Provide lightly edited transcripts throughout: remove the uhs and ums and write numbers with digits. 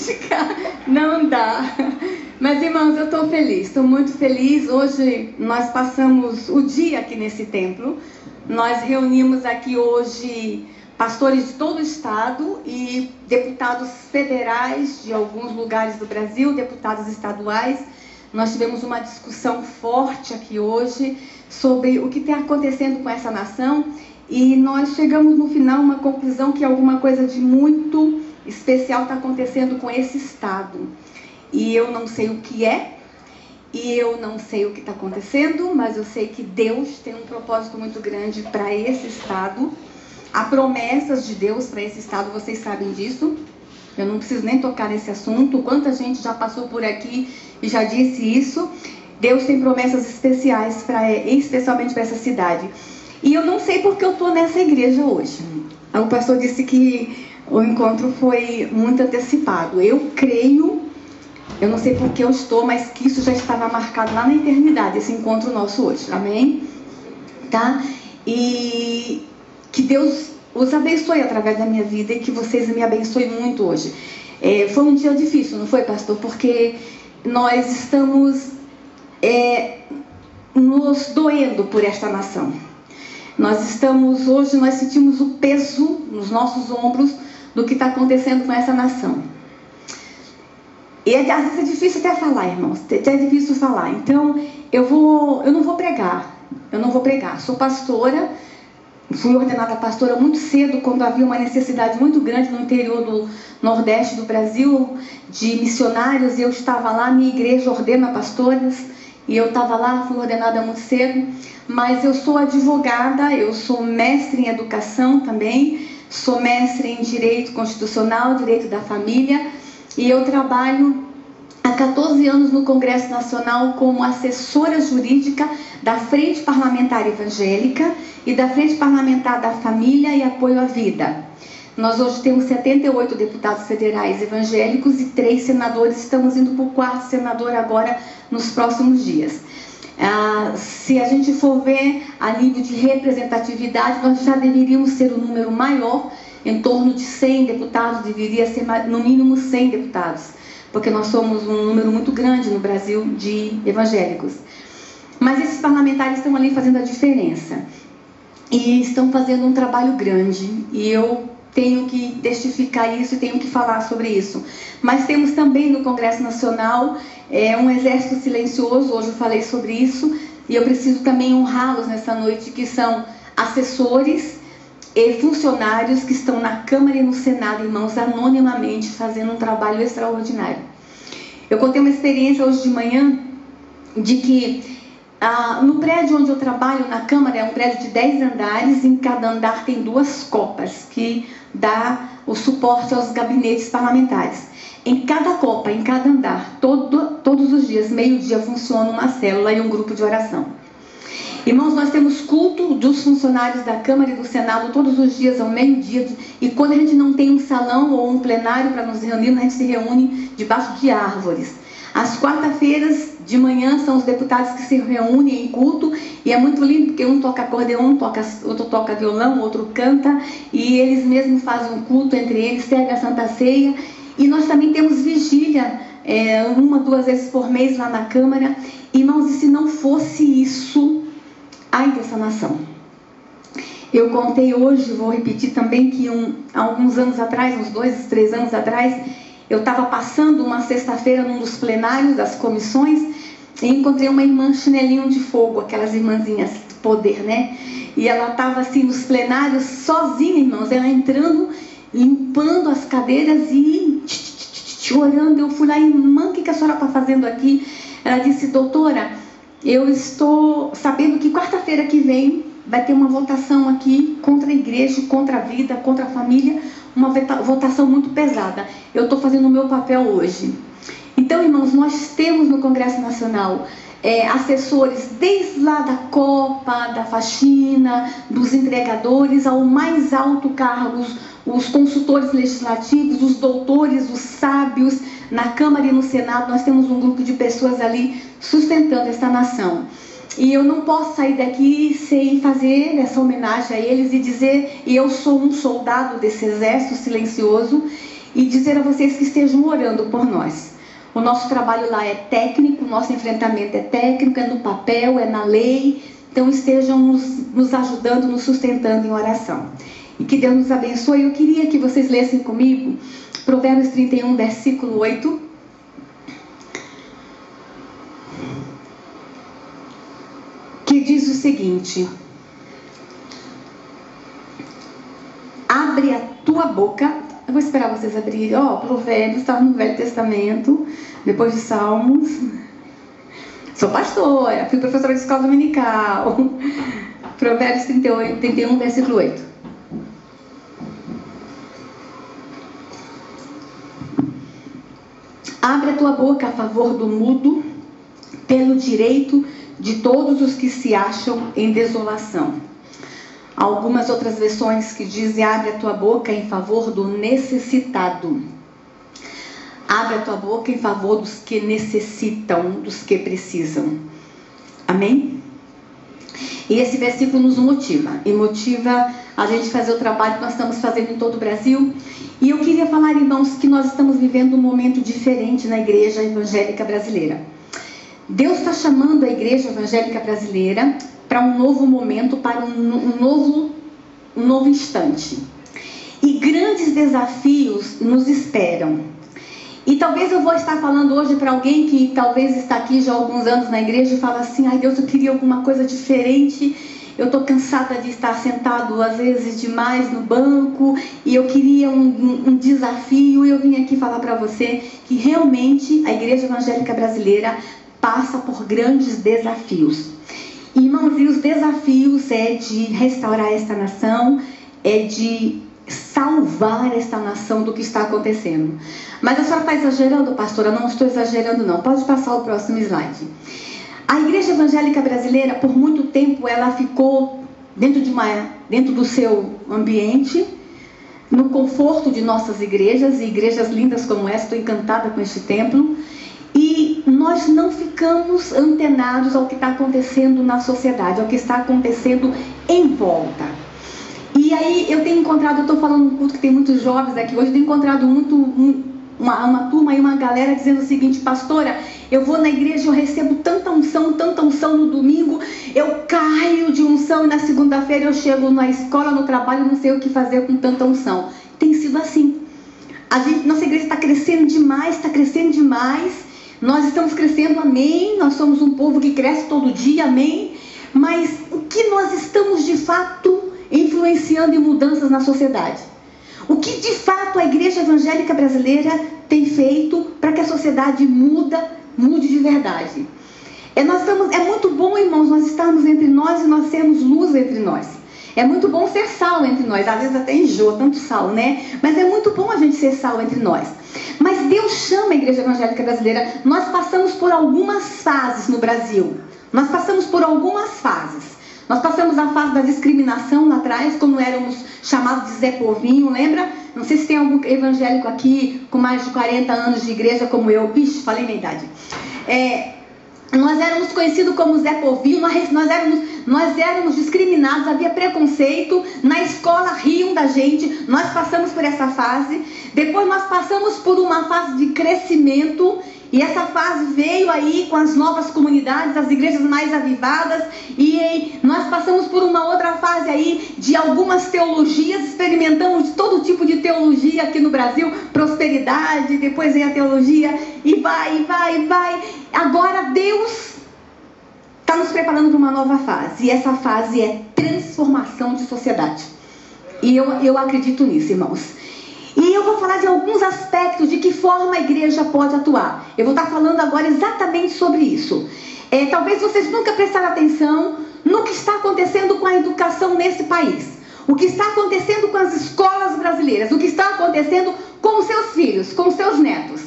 música, não dá. Mas, irmãos, eu estou feliz, estou muito feliz. Hoje nós passamos o dia aqui nesse templo. Nós reunimos aqui hoje pastores de todo o estado e deputados federais de alguns lugares do Brasil, deputados estaduais. Nós tivemos uma discussão forte aqui hoje sobre o que está acontecendo com essa nação e nós chegamos no final a uma conclusão que alguma coisa de muito especial está acontecendo com esse estado. E eu não sei o que é, e eu não sei o que está acontecendo, mas eu sei que Deus tem um propósito muito grande para esse estado. Há promessas de Deus para esse estado, vocês sabem disso. Eu não preciso nem tocar nesse assunto. Quanta gente já passou por aqui e já disse isso. Deus tem promessas especiais, especialmente para essa cidade. E eu não sei porque eu estou nessa igreja hoje. O pastor disse que o encontro foi muito antecipado. Eu creio, eu não sei porque eu estou, mas que isso já estava marcado lá na eternidade, esse encontro nosso hoje. Amém? Tá? E que Deus os abençoe através da minha vida e que vocês me abençoem muito hoje. Foi um dia difícil, não foi, pastor? Porque nós estamos nos doendo por esta nação. Hoje nós sentimos o peso nos nossos ombros do que está acontecendo com essa nação. E às vezes é difícil até falar, irmãos. É difícil falar. Então, eu não vou pregar. Sou pastora. Fui ordenada pastora muito cedo, quando havia uma necessidade muito grande no interior do Nordeste do Brasil, de missionários, e eu estava lá, minha igreja ordena pastoras, e eu estava lá, fui ordenada muito cedo, mas eu sou advogada, eu sou mestre em educação também, sou mestre em direito constitucional, direito da família, e eu trabalho há 14 anos no Congresso Nacional como assessora jurídica da Frente Parlamentar Evangélica e da Frente Parlamentar da Família e Apoio à Vida. Nós hoje temos 78 deputados federais evangélicos e 3 senadores, estamos indo para o 4º senador agora nos próximos dias. Se a gente for ver a nível de representatividade, nós já deveríamos ser um número maior, em torno de 100 deputados, deveria ser no mínimo 100 deputados, porque nós somos um número muito grande no Brasil de evangélicos. Mas esses parlamentares estão ali fazendo a diferença. E estão fazendo um trabalho grande. E eu tenho que testificar isso e tenho que falar sobre isso. Mas temos também no Congresso Nacional um exército silencioso. Hoje eu falei sobre isso. E eu preciso também honrá-los nessa noite, que são assessores e funcionários que estão na Câmara e no Senado, irmãos, anonimamente, fazendo um trabalho extraordinário. Eu contei uma experiência hoje de manhã de que no prédio onde eu trabalho, na Câmara, é um prédio de 10 andares, em cada andar tem 2 copas, que dá o suporte aos gabinetes parlamentares. Em cada copa, em cada andar, todos os dias, meio-dia, funciona uma célula e um grupo de oração. Irmãos, nós temos culto dos funcionários da Câmara e do Senado todos os dias ao meio-dia, e quando a gente não tem um salão ou um plenário para nos reunir, a gente se reúne debaixo de árvores. Às quarta-feiras de manhã são os deputados que se reúnem em culto, e é muito lindo porque um toca acordeon, outro toca violão, outro canta, e eles mesmos fazem um culto entre eles, serve a Santa Ceia. E nós também temos vigília 1 a 2 vezes por mês lá na Câmara. Irmãos, e se não fosse isso, ai dessa nação. Eu contei hoje, vou repetir também, que há alguns anos atrás, uns 2, 3 anos atrás, eu estava passando uma sexta-feira num dos plenários das comissões e encontrei uma irmã chinelinho de fogo, aquelas irmãzinhas de poder, né? E ela estava assim nos plenários, sozinha, irmãos, ela entrando, limpando as cadeiras e orando. Eu fui lá, irmã, o que a senhora está fazendo aqui? Ela disse, doutora, eu estou sabendo que quarta-feira que vem vai ter uma votação aqui contra a igreja, contra a vida, contra a família, uma votação muito pesada. Eu estou fazendo o meu papel hoje. Então, irmãos, nós temos no Congresso Nacional assessores desde lá da Copa, da faxina, dos entregadores, ao mais alto cargo, os consultores legislativos, os doutores, os sábios. Na Câmara e no Senado nós temos um grupo de pessoas ali sustentando esta nação. E eu não posso sair daqui sem fazer essa homenagem a eles e dizer, eu sou um soldado desse exército silencioso, e dizer a vocês que estejam orando por nós. O nosso trabalho lá é técnico, o nosso enfrentamento é técnico, é no papel, é na lei. Então estejam nos ajudando, nos sustentando em oração. E que Deus nos abençoe. Eu queria que vocês lessem comigo Provérbios 31, versículo 8. Que diz o seguinte: abre a tua boca. Eu vou esperar vocês abrirem. Provérbios está no Velho Testamento, depois de Salmos. Sou pastora, fui professora de escola dominical. Provérbios 31, versículo 8. Abre a tua boca a favor do mudo, pelo direito de todos os que se acham em desolação. Algumas outras versões que dizem: abre a tua boca em favor do necessitado. Abre a tua boca em favor dos que necessitam, dos que precisam. Amém? E esse versículo nos motiva. E motiva a gente fazer o trabalho que nós estamos fazendo em todo o Brasil. E eu queria falar, irmãos, que nós estamos vivendo um momento diferente na igreja evangélica brasileira. Deus está chamando a igreja evangélica brasileira para um novo momento, para um novo instante. E grandes desafios nos esperam. E talvez eu vou estar falando hoje para alguém que talvez está aqui já há alguns anos na igreja e fala assim: ai Deus, eu queria alguma coisa diferente. Eu estou cansada de estar sentado às vezes demais no banco e eu queria um desafio. E eu vim aqui falar para você que realmente a igreja evangélica brasileira passa por grandes desafios. Irmãos, e os desafios é de restaurar esta nação, é de salvar esta nação do que está acontecendo. Mas a senhora está exagerando, pastora? Não estou exagerando não. Pode passar o próximo slide. A igreja evangélica brasileira, por muito tempo, ela ficou dentro do seu ambiente, no conforto de nossas igrejas, e igrejas lindas como essa. Estou encantada com este templo. E nós não ficamos antenados ao que está acontecendo na sociedade, ao que está acontecendo em volta. E aí eu tenho encontrado, eu estou falando num culto que tem muitos jovens aqui hoje, eu tenho encontrado uma turma e uma galera dizendo o seguinte: pastora, eu vou na igreja, eu recebo tanta unção no domingo, eu caio de unção e na segunda-feira eu chego na escola, no trabalho, não sei o que fazer com tanta unção. Tem sido assim. Nossa igreja está crescendo demais, nós estamos crescendo, amém, nós somos um povo que cresce todo dia, amém, mas o que nós estamos de fato influenciando em mudanças na sociedade? O que de fato a igreja evangélica brasileira tem feito para que a sociedade mude de verdade? É muito bom, irmãos, nós estarmos entre nós e nós sermos luz entre nós. É muito bom ser sal entre nós. Às vezes até enjoa tanto sal, né? Mas é muito bom a gente ser sal entre nós. Mas Deus chama a igreja evangélica brasileira. Nós passamos por algumas fases no Brasil. Nós passamos a fase da discriminação lá atrás, quando éramos chamados de Zé Povinho, lembra? Não sei se tem algum evangélico aqui com mais de 40 anos de igreja como eu. Ixi, falei minha idade. Nós éramos conhecidos como Zé Povinho, nós éramos discriminados, havia preconceito, na escola riam da gente. Nós passamos por essa fase. Depois nós passamos por uma fase de crescimento, e essa fase veio aí com as novas comunidades, as igrejas mais avivadas, e nós passamos por uma outra fase aí de algumas teologias, experimentamos todo tipo de teologia aqui no Brasil, prosperidade, depois vem a teologia, e vai. Agora Deus está nos preparando para uma nova fase, e essa fase é transformação de sociedade. E eu acredito nisso, irmãos. E eu vou falar de alguns aspectos de que forma a igreja pode atuar. Eu vou estar falando agora exatamente sobre isso. Talvez vocês nunca prestaram atenção no que está acontecendo com a educação nesse país. O que está acontecendo com as escolas brasileiras. O que está acontecendo com os seus filhos, com os seus netos.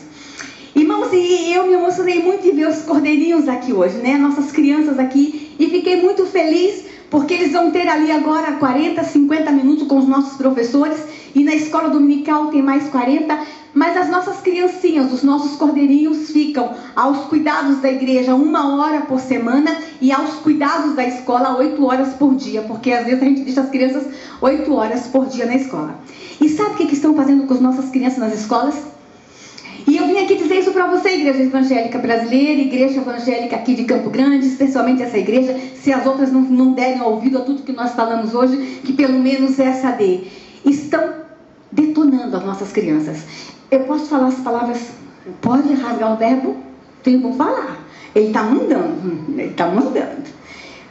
Irmãos, e eu me emocionei muito de ver os cordeirinhos aqui hoje, né? Nossas crianças aqui. E fiquei muito feliz porque eles vão ter ali agora 40, 50 minutos com os nossos professores, e na escola dominical tem mais 40, mas as nossas criancinhas, os nossos cordeirinhos ficam aos cuidados da igreja 1 hora por semana e aos cuidados da escola 8 horas por dia, porque às vezes a gente deixa as crianças 8 horas por dia na escola. E sabe o que estão fazendo com as nossas crianças nas escolas? E eu vim aqui dizer isso para você, Igreja Evangélica Brasileira, Igreja Evangélica aqui de Campo Grande, especialmente essa igreja, se as outras não derem ouvido a tudo que nós falamos hoje, que pelo menos essa dê. Estão detonando as nossas crianças. Eu posso falar as palavras, pode rasgar o verbo? Tenho como falar. Ele está mandando, ele está mandando.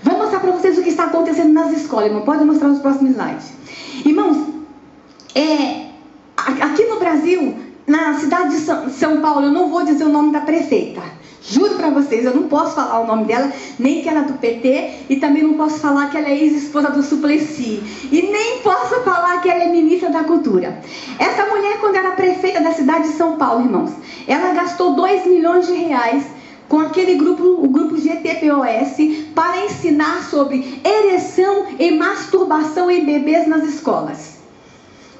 Vou mostrar para vocês o que está acontecendo nas escolas, irmão. Pode mostrar nos próximos slides. Irmãos, aqui no Brasil, na cidade de São Paulo, eu não vou dizer o nome da prefeita. Juro para vocês, eu não posso falar o nome dela, nem que ela é do PT, e também não posso falar que ela é ex-esposa do Suplicy, e nem posso falar que ela é ministra da Cultura. Essa mulher, quando era prefeita da cidade de São Paulo, irmãos, ela gastou 2 milhões de reais com aquele grupo, o grupo GTPOS, para ensinar sobre ereção e masturbação em bebês nas escolas.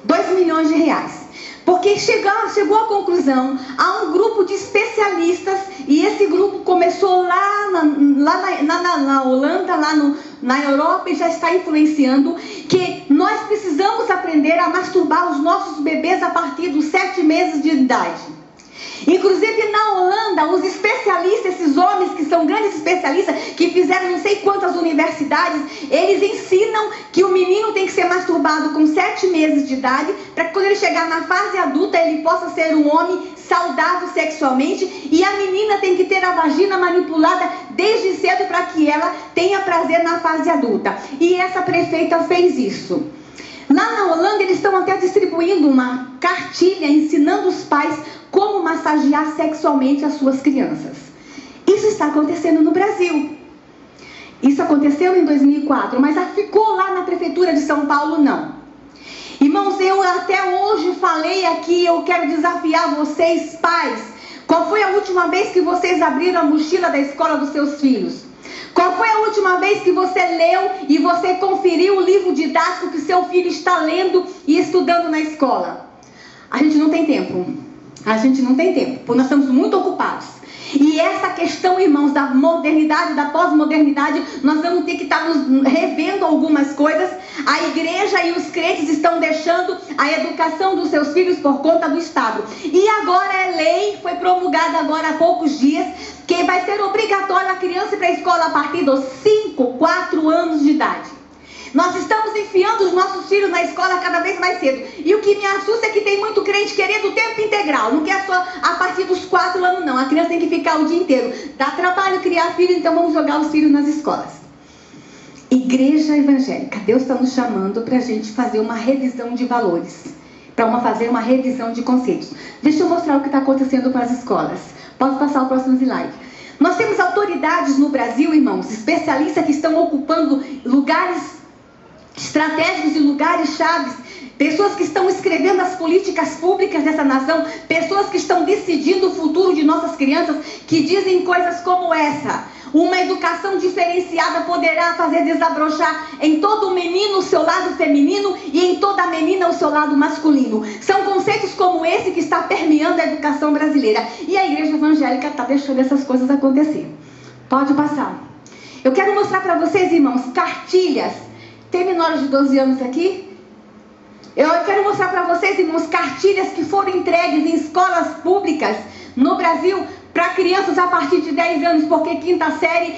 2 milhões de reais. Porque chegou à conclusão, há um grupo de especialistas, e esse grupo começou lá na Holanda, na Europa, e já está influenciando, que nós precisamos aprender a masturbar os nossos bebês a partir dos 7 meses de idade. Inclusive na Holanda, os especialistas, esses homens que são grandes especialistas, que fizeram não sei quantas universidades, eles ensinam que o menino tem que ser masturbado com 7 meses de idade, para que quando ele chegar na fase adulta, ele possa ser um homem saudável sexualmente, e a menina tem que ter a vagina manipulada desde cedo para que ela tenha prazer na fase adulta. E essa prefeita fez isso. Lá na Holanda, eles estão até distribuindo uma cartilha ensinando os pais como massagear sexualmente as suas crianças. Isso está acontecendo no Brasil. Isso aconteceu em 2004, mas ficou lá na prefeitura de São Paulo, não. Irmãos, eu até hoje falei aqui, eu quero desafiar vocês, pais. Qual foi a última vez que vocês abriram a mochila da escola dos seus filhos? Qual foi a última vez que você leu e você conferiu o livro didático que seu filho está lendo e estudando na escola? A gente não tem tempo. A gente não tem tempo, porque nós estamos muito ocupados. E essa questão, irmãos, da modernidade, da pós-modernidade, nós vamos ter que estar nos revendo algumas coisas. A igreja e os crentes estão deixando a educação dos seus filhos por conta do Estado. E agora é lei, foi promulgada agora há poucos dias, que vai ser obrigatório a criança ir para a escola a partir dos 5, 4 anos de idade. Nós estamos enfiando os nossos filhos na escola cada vez mais cedo. E o que me assusta é que tem muito crente querendo o tempo integral. Não quer só a partir dos 4 anos, não. A criança tem que ficar o dia inteiro. Dá trabalho criar filho, então vamos jogar os filhos nas escolas. Igreja evangélica, Deus está nos chamando para a gente fazer uma revisão de valores. Para fazer uma revisão de conceitos. Deixa eu mostrar o que está acontecendo com as escolas. Pode passar o próximo slide. Nós temos autoridades no Brasil, irmãos, especialistas que estão ocupando lugares estratégicos e lugares chaves, pessoas que estão escrevendo as políticas públicas dessa nação, pessoas que estão decidindo o futuro de nossas crianças, que dizem coisas como essa: uma educação diferenciada poderá fazer desabrochar em todo menino o seu lado feminino e em toda menina o seu lado masculino. São conceitos como esse que está permeando a educação brasileira, e a igreja evangélica está deixando essas coisas acontecer. Pode passar. Eu quero mostrar para vocês, irmãos, cartilhas. Tem menores de 12 anos aqui? Eu quero mostrar para vocês, irmãos, cartilhas que foram entregues em escolas públicas no Brasil para crianças a partir de 10 anos, porque quinta série,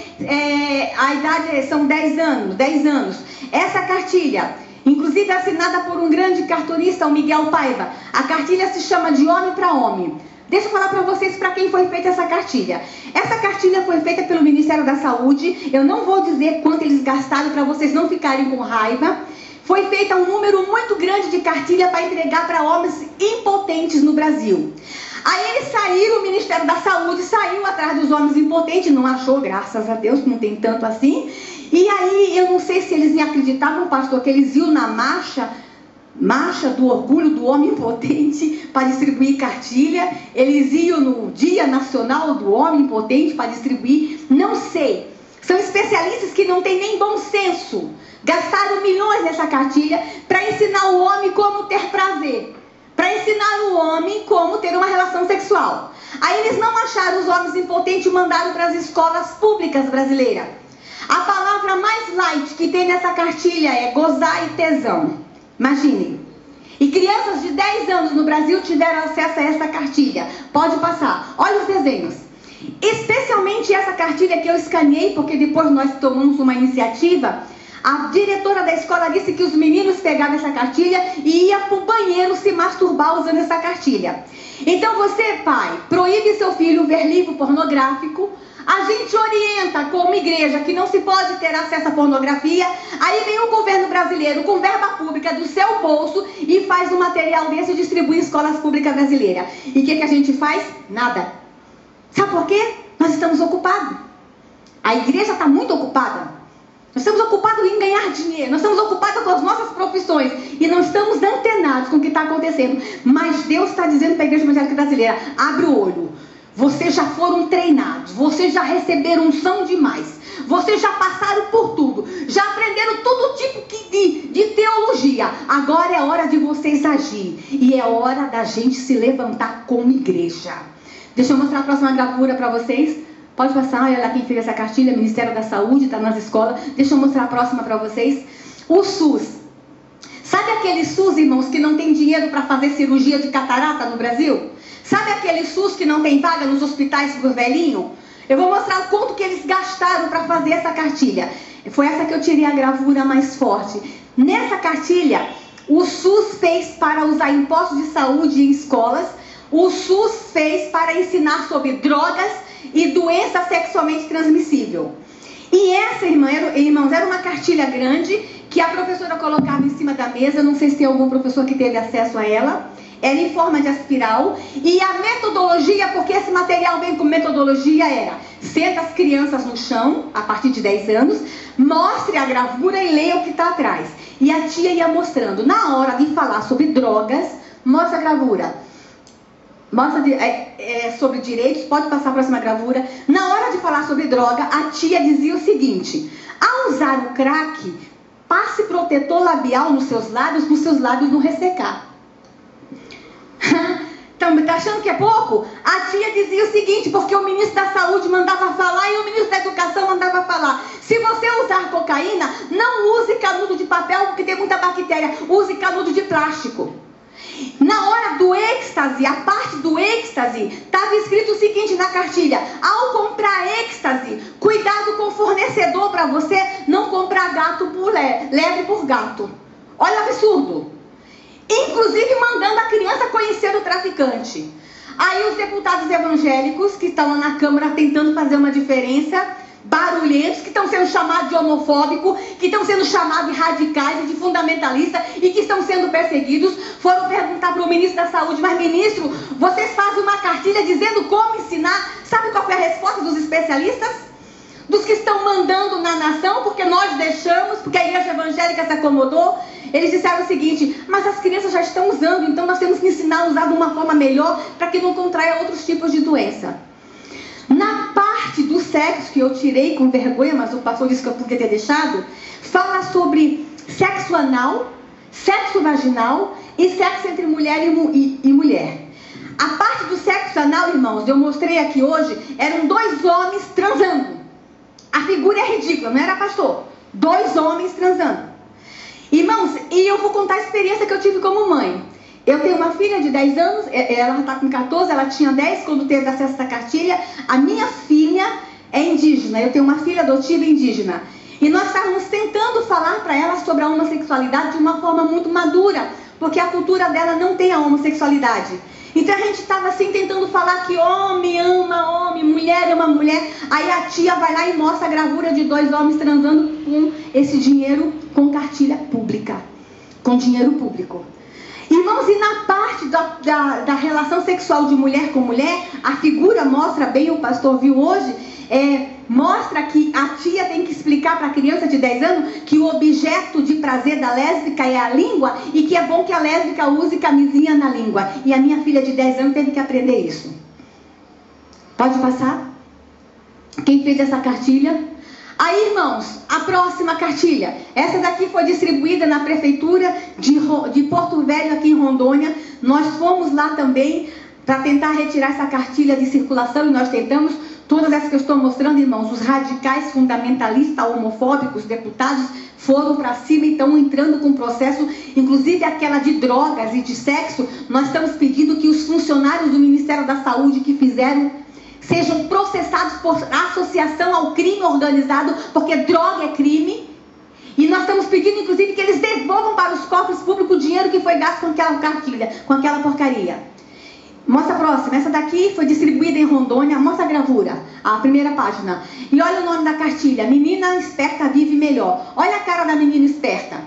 a idade são 10 anos. Essa cartilha, inclusive assinada por um grande cartunista, o Miguel Paiva, a cartilha se chama De Homem para Homem. Deixa eu falar para vocês para quem foi feita essa cartilha. Essa cartilha foi feita pelo Ministério da Saúde. Eu não vou dizer quanto eles gastaram para vocês não ficarem com raiva. Foi feita um número muito grande de cartilha para entregar para homens impotentes no Brasil. Aí eles saíram, o Ministério da Saúde saiu atrás dos homens impotentes, não achou, graças a Deus, não tem tanto assim. E aí eu não sei se eles acreditavam, pastor, que eles iam na marcha do orgulho do homem impotente para distribuir cartilha. Eles iam no Dia Nacional do Homem Impotente para distribuir. Não sei São especialistas que não têm nem bom senso. Gastaram milhões nessa cartilha para ensinar o homem como ter prazer, para ensinar o homem como ter uma relação sexual. Aí eles não acharam os homens impotentes e mandaram para as escolas públicas brasileiras. A palavra mais light que tem nessa cartilha é gozar e tesão. Imaginem. E crianças de 10 anos no Brasil tiveram acesso a essa cartilha. Pode passar. Olha os desenhos. Especialmente essa cartilha que eu escaneei, porque depois nós tomamos uma iniciativa. A diretora da escola disse que os meninos pegavam essa cartilha e iam para o banheiro se masturbar usando essa cartilha. Então você, pai, proíbe seu filho ver livro pornográfico. A gente orienta como igreja que não se pode ter acesso à pornografia. Aí vem o governo brasileiro com verba pública do seu bolso e faz um material desse e distribui em escolas públicas brasileiras. E o que a gente faz? Nada. Sabe por quê? Nós estamos ocupados. A igreja está muito ocupada. Nós estamos ocupados em ganhar dinheiro. Nós estamos ocupados com as nossas profissões. E não estamos antenados com o que está acontecendo. Mas Deus está dizendo para a igreja evangélica brasileira: abre o olho. Vocês já foram treinados. Vocês já receberam unção demais. Vocês já passaram por tudo. Já aprenderam todo tipo de teologia. Agora é hora de vocês agir. E é hora da gente se levantar como igreja. Deixa eu mostrar a próxima gravura para vocês. Pode passar, olha lá quem fez essa cartilha, Ministério da Saúde, está nas escolas. Deixa eu mostrar a próxima para vocês. O SUS. Sabe aquele SUS, irmãos, que não tem dinheiro para fazer cirurgia de catarata no Brasil? Sabe aquele SUS que não tem vaga nos hospitais para os velhinhos? Eu vou mostrar o quanto que eles gastaram para fazer essa cartilha. Foi essa que eu tirei a gravura mais forte. Nessa cartilha, o SUS fez para usar impostos de saúde em escolas. O SUS fez para ensinar sobre drogas e doença sexualmente transmissível. E essa, irmãos, era uma cartilha grande que a professora colocava em cima da mesa. Não sei se tem algum professor que teve acesso a ela. Era em forma de espiral. E a metodologia, porque esse material vem com metodologia, era: senta as crianças no chão, a partir de 10 anos, mostre a gravura e leia o que está atrás. E a tia ia mostrando. Na hora de falar sobre drogas, mostra a gravura. Mostra sobre direitos, pode passar a próxima gravura. Na hora de falar sobre droga, a tia dizia o seguinte: ao usar o crack, passe protetor labial nos seus lábios não ressecar. Então, tá achando que é pouco? A tia dizia o seguinte, porque o ministro da Saúde mandava falar e o ministro da Educação mandava falar: se você usar cocaína, não use canudo de papel, porque tem muita bactéria, use canudo de plástico. Na hora do êxtase, a parte do êxtase, estava escrito o seguinte na cartilha: ao comprar êxtase, cuidado com o fornecedor para você não comprar gato por lebre por gato. Olha o absurdo. Inclusive mandando a criança conhecer o traficante. Aí os deputados evangélicos que estão lá na Câmara tentando fazer uma diferença, barulhentos, que estão sendo chamados de homofóbico, que estão sendo chamados de radicais e de fundamentalistas e que estão sendo perseguidos, foram perguntar para o ministro da Saúde: mas ministro, vocês fazem uma cartilha dizendo como ensinar? Sabe qual foi a resposta dos especialistas? Dos que estão mandando na nação, porque nós deixamos, porque a igreja evangélica se acomodou. Eles disseram o seguinte: mas as crianças já estão usando, então nós temos que ensinar a usar de uma forma melhor para que não contraia outros tipos de doença. Na parte do sexo, que eu tirei com vergonha, mas o pastor disse que eu podia ter deixado, fala sobre sexo anal, sexo vaginal e sexo entre mulher e mulher. A parte do sexo anal, irmãos, eu mostrei aqui hoje, eram 2 homens transando. A figura é ridícula, não era, pastor? 2 homens transando. Irmãos, e eu vou contar a experiência que eu tive como mãe. Eu tenho uma filha de 10 anos, ela está com 14, ela tinha 10 quando teve acesso a essa cartilha. A minha filha é indígena, eu tenho uma filha adotiva indígena. E nós estávamos tentando falar para ela sobre a homossexualidade de uma forma muito madura, porque a cultura dela não tem a homossexualidade. Então a gente estava assim tentando falar que homem ama homem, mulher ama mulher. Aí a tia vai lá e mostra a gravura de 2 homens transando com esse dinheiro, com cartilha pública, com dinheiro público. Irmãos, e na parte da relação sexual de mulher com mulher, a figura mostra bem, o pastor viu hoje, mostra que a tia tem que explicar para a criança de 10 anos que o objeto de prazer da lésbica é a língua e que é bom que a lésbica use camisinha na língua. E a minha filha de 10 anos teve que aprender isso. Pode passar? Quem fez essa cartilha? Aí, irmãos, a próxima cartilha. Essa daqui foi distribuída na prefeitura de Porto Velho, aqui em Rondônia. Nós fomos lá também para tentar retirar essa cartilha de circulação e nós tentamos. Todas essas que eu estou mostrando, irmãos, os radicais fundamentalistas homofóbicos, deputados, foram para cima e estão entrando com processo, inclusive aquela de drogas e de sexo. Nós estamos pedindo que os funcionários do Ministério da Saúde que fizeram sejam processados por associação ao crime organizado, porque droga é crime. E nós estamos pedindo, inclusive, que eles devolvam para os cofres públicos o dinheiro que foi gasto com aquela cartilha, com aquela porcaria. Mostra a próxima. Essa daqui foi distribuída em Rondônia. Mostra a gravura, a primeira página. E olha o nome da cartilha: Menina Esperta Vive Melhor. Olha a cara da menina esperta.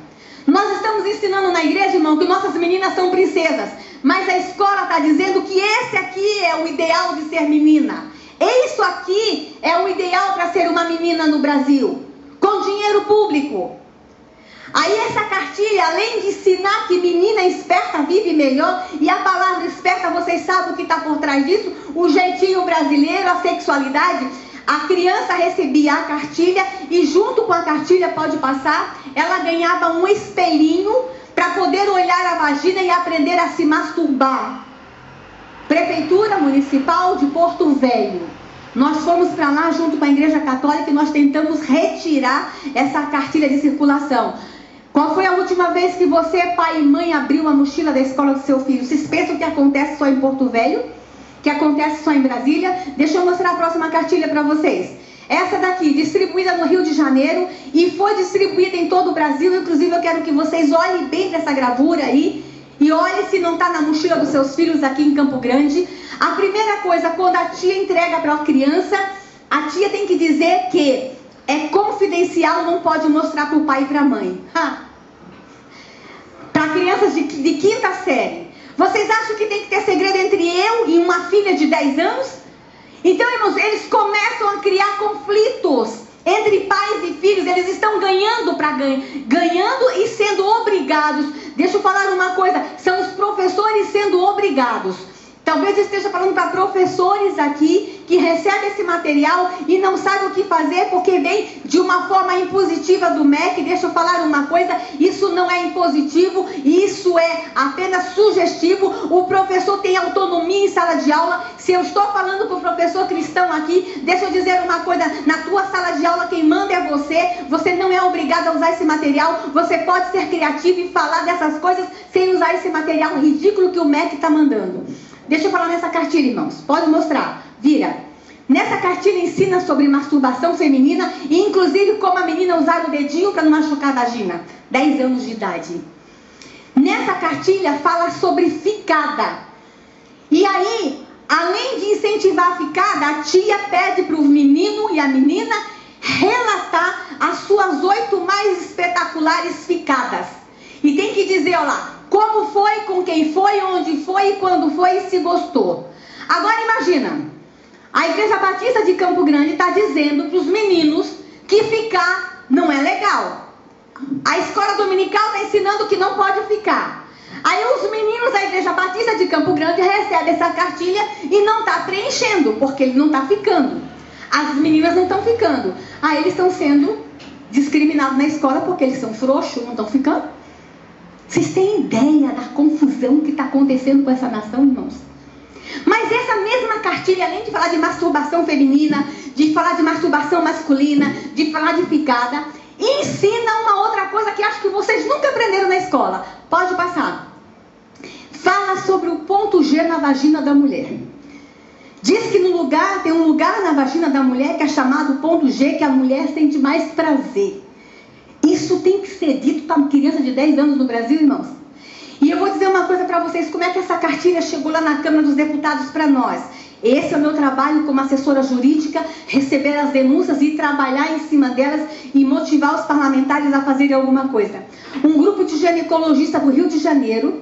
Nós estamos ensinando na igreja, irmão, que nossas meninas são princesas. Mas a escola está dizendo que esse aqui é o ideal de ser menina. Isso aqui é o ideal para ser uma menina no Brasil, com dinheiro público. Aí essa cartilha, além de ensinar que menina esperta vive melhor, e a palavra esperta, vocês sabem o que está por trás disso? O jeitinho brasileiro, a sexualidade. A criança recebia a cartilha e junto com a cartilha, pode passar, ela ganhava um espelhinho para poder olhar a vagina e aprender a se masturbar. Prefeitura Municipal de Porto Velho. Nós fomos para lá junto com a Igreja Católica e nós tentamos retirar essa cartilha de circulação. Qual foi a última vez que você, pai e mãe, abriu a mochila da escola do seu filho? Vocês pensam que acontece só em Porto Velho? Que acontece só em Brasília? Deixa eu mostrar a próxima cartilha para vocês. Essa daqui, distribuída no Rio de Janeiro e foi distribuída em todo o Brasil. Inclusive, eu quero que vocês olhem bem para essa gravura aí e olhem se não está na mochila dos seus filhos aqui em Campo Grande. A primeira coisa, quando a tia entrega para a criança, a tia tem que dizer que é confidencial, não pode mostrar para o pai e para a mãe. Para crianças de quinta série. Vocês acham que tem que ter segredo entre eu e uma filha de 10 anos? Então, irmãos, eles começam a criar conflitos entre pais e filhos. Eles estão ganhando e sendo obrigados. Deixa eu falar uma coisa, são os professores sendo obrigados. Talvez eu esteja falando para professores aqui que recebem esse material e não sabem o que fazer porque vem de uma forma impositiva do MEC. Deixa eu falar uma coisa, isso não é impositivo, isso é apenas sugestivo. O professor tem autonomia em sala de aula. Se eu estou falando para o professor cristão aqui, deixa eu dizer uma coisa, na tua sala de aula quem manda é você não é obrigado a usar esse material, você pode ser criativo e falar dessas coisas sem usar esse material ridículo que o MEC está mandando. Deixa eu falar nessa cartilha, irmãos. Pode mostrar. Vira. Nessa cartilha ensina sobre masturbação feminina e inclusive como a menina usar o dedinho para não machucar a vagina. 10 anos de idade. Nessa cartilha fala sobre ficada. E aí, além de incentivar a ficada, a tia pede para o menino e a menina relatar as suas 8 mais espetaculares ficadas. E tem que dizer, olha lá, como foi, com quem foi, onde foi, quando foi e se gostou. Agora imagina, a Igreja Batista de Campo Grande está dizendo para os meninos que ficar não é legal. A escola dominical está ensinando que não pode ficar. Aí os meninos da Igreja Batista de Campo Grande recebem essa cartilha e não está preenchendo, porque ele não está ficando. As meninas não estão ficando. Aí eles estão sendo discriminados na escola porque eles são frouxos, não estão ficando. Vocês têm ideia da confusão que está acontecendo com essa nação, irmãos? Mas essa mesma cartilha, além de falar de masturbação feminina, de falar de masturbação masculina, de falar de ficada, ensina uma outra coisa que acho que vocês nunca aprenderam na escola. Pode passar. Fala sobre o ponto G na vagina da mulher. Diz que tem um lugar na vagina da mulher que é chamado ponto G, que a mulher sente mais prazer. Isso tem que ser dito para uma criança de 10 anos no Brasil, irmãos. E eu vou dizer uma coisa para vocês, como é que essa cartilha chegou lá na Câmara dos Deputados para nós. Esse é o meu trabalho como assessora jurídica, receber as denúncias e trabalhar em cima delas e motivar os parlamentares a fazerem alguma coisa. Um grupo de ginecologistas do Rio de Janeiro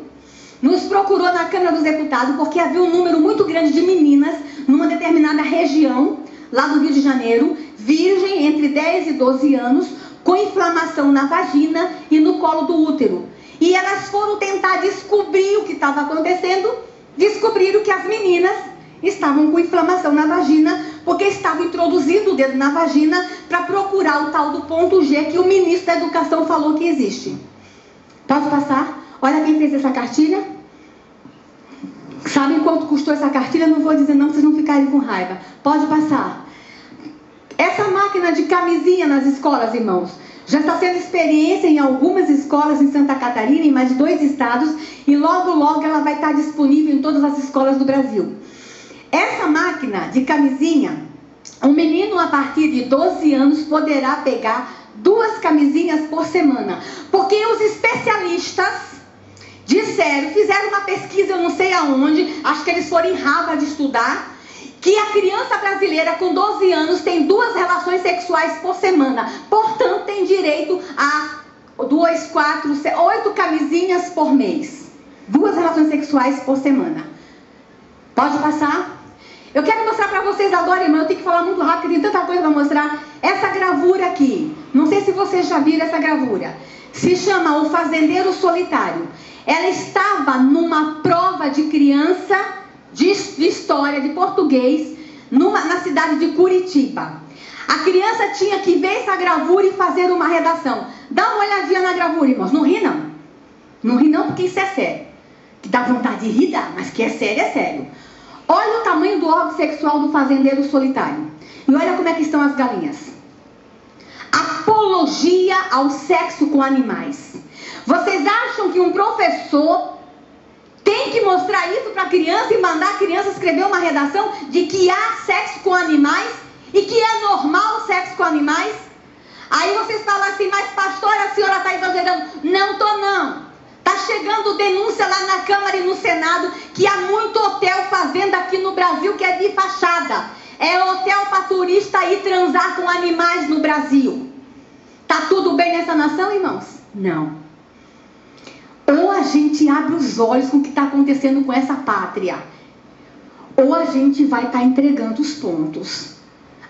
nos procurou na Câmara dos Deputados porque havia um número muito grande de meninas numa determinada região, lá do Rio de Janeiro, virgem entre 10 e 12 anos, com inflamação na vagina e no colo do útero. E elas foram tentar descobrir o que estava acontecendo, descobriram que as meninas estavam com inflamação na vagina porque estava introduzindo o dedo na vagina para procurar o tal do ponto G que o ministro da Educação falou que existe. Pode passar? Olha quem fez essa cartilha. Sabem quanto custou essa cartilha? Não vou dizer não, para vocês não ficarem com raiva. Pode passar. Essa máquina de camisinha nas escolas, irmãos, já está sendo experiência em algumas escolas em Santa Catarina, em mais de 2 estados, e logo, logo ela vai estar disponível em todas as escolas do Brasil. Essa máquina de camisinha, um menino a partir de 12 anos poderá pegar 2 camisinhas por semana, porque os especialistas disseram, fizeram uma pesquisa, eu não sei aonde, acho que eles foram em Harvard estudar, que a criança brasileira com 12 anos tem 2 relações sexuais por semana. Portanto, tem direito a 2, 4, 8 camisinhas por mês. 2 relações sexuais por semana. Pode passar? Eu quero mostrar para vocês agora, irmão, eu tenho que falar muito rápido, tem tanta coisa para mostrar. Essa gravura aqui, não sei se vocês já viram essa gravura. Se chama O Fazendeiro Solitário. Ela estava numa prova de criança de história, de português, na cidade de Curitiba. A criança tinha que ver essa gravura e fazer uma redação. Dá uma olhadinha na gravura, irmãos. Não ri, não. Não ri, não, porque isso é sério. Que dá vontade de rir, dá, mas que é sério, é sério. Olha o tamanho do órgão sexual do fazendeiro solitário. E olha como é que estão as galinhas. Apologia ao sexo com animais. Vocês acham que um professor tem que mostrar isso para a criança e mandar a criança escrever uma redação de que há sexo com animais e que é normal o sexo com animais? Aí vocês falam assim, mas pastora, a senhora está exagerando. Não estou não. Está chegando denúncia lá na Câmara e no Senado que há muito hotel fazenda aqui no Brasil que é de fachada. É hotel para turista ir transar com animais no Brasil. Tá tudo bem nessa nação, irmãos? Não. Ou a gente abre os olhos com o que está acontecendo com essa pátria, ou a gente vai estar entregando os pontos.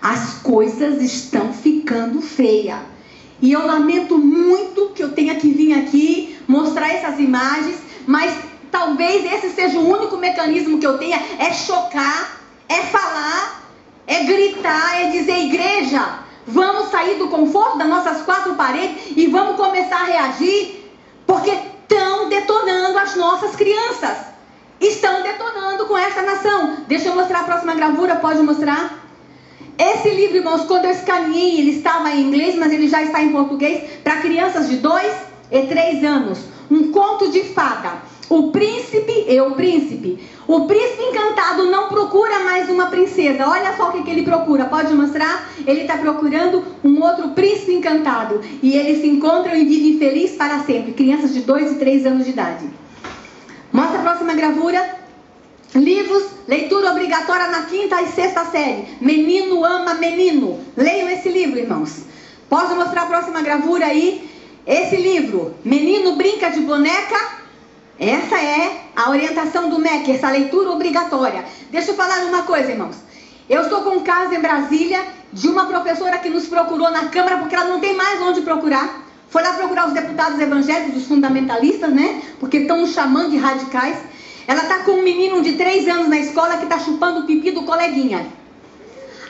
As coisas estão ficando feias. E eu lamento muito que eu tenha que vir aqui mostrar essas imagens, mas talvez esse seja o único mecanismo que eu tenha, é chocar, é falar, é gritar, é dizer, igreja, vamos sair do conforto das nossas 4 paredes e vamos começar a reagir, porque estão detonando as nossas crianças. Estão detonando com esta nação. Deixa eu mostrar a próxima gravura, pode mostrar? Esse livro, irmãos, quando eu escaneei, ele estava em inglês, mas ele já está em português, para crianças de 2 e 3 anos. Um conto de fada. O príncipe e o príncipe. O príncipe encantado não procura mais uma princesa. Olha só o que ele procura. Pode mostrar? Ele está procurando um outro príncipe encantado. E eles se encontram e vivem felizes para sempre. Crianças de 2 e 3 anos de idade. Mostra a próxima gravura. Livros, leitura obrigatória na 5ª e 6ª série. Menino ama menino. Leiam esse livro, irmãos. Pode mostrar a próxima gravura aí. Esse livro, Menino Brinca de Boneca. Essa é a orientação do MEC, essa leitura obrigatória. Deixa eu falar uma coisa, irmãos. Eu estou com um caso em Brasília de uma professora que nos procurou na Câmara porque ela não tem mais onde procurar. Foi lá procurar os deputados evangélicos, os fundamentalistas, né? Porque estão nos chamando de radicais. Ela está com um menino de 3 anos na escola que está chupando o pipi do coleguinha.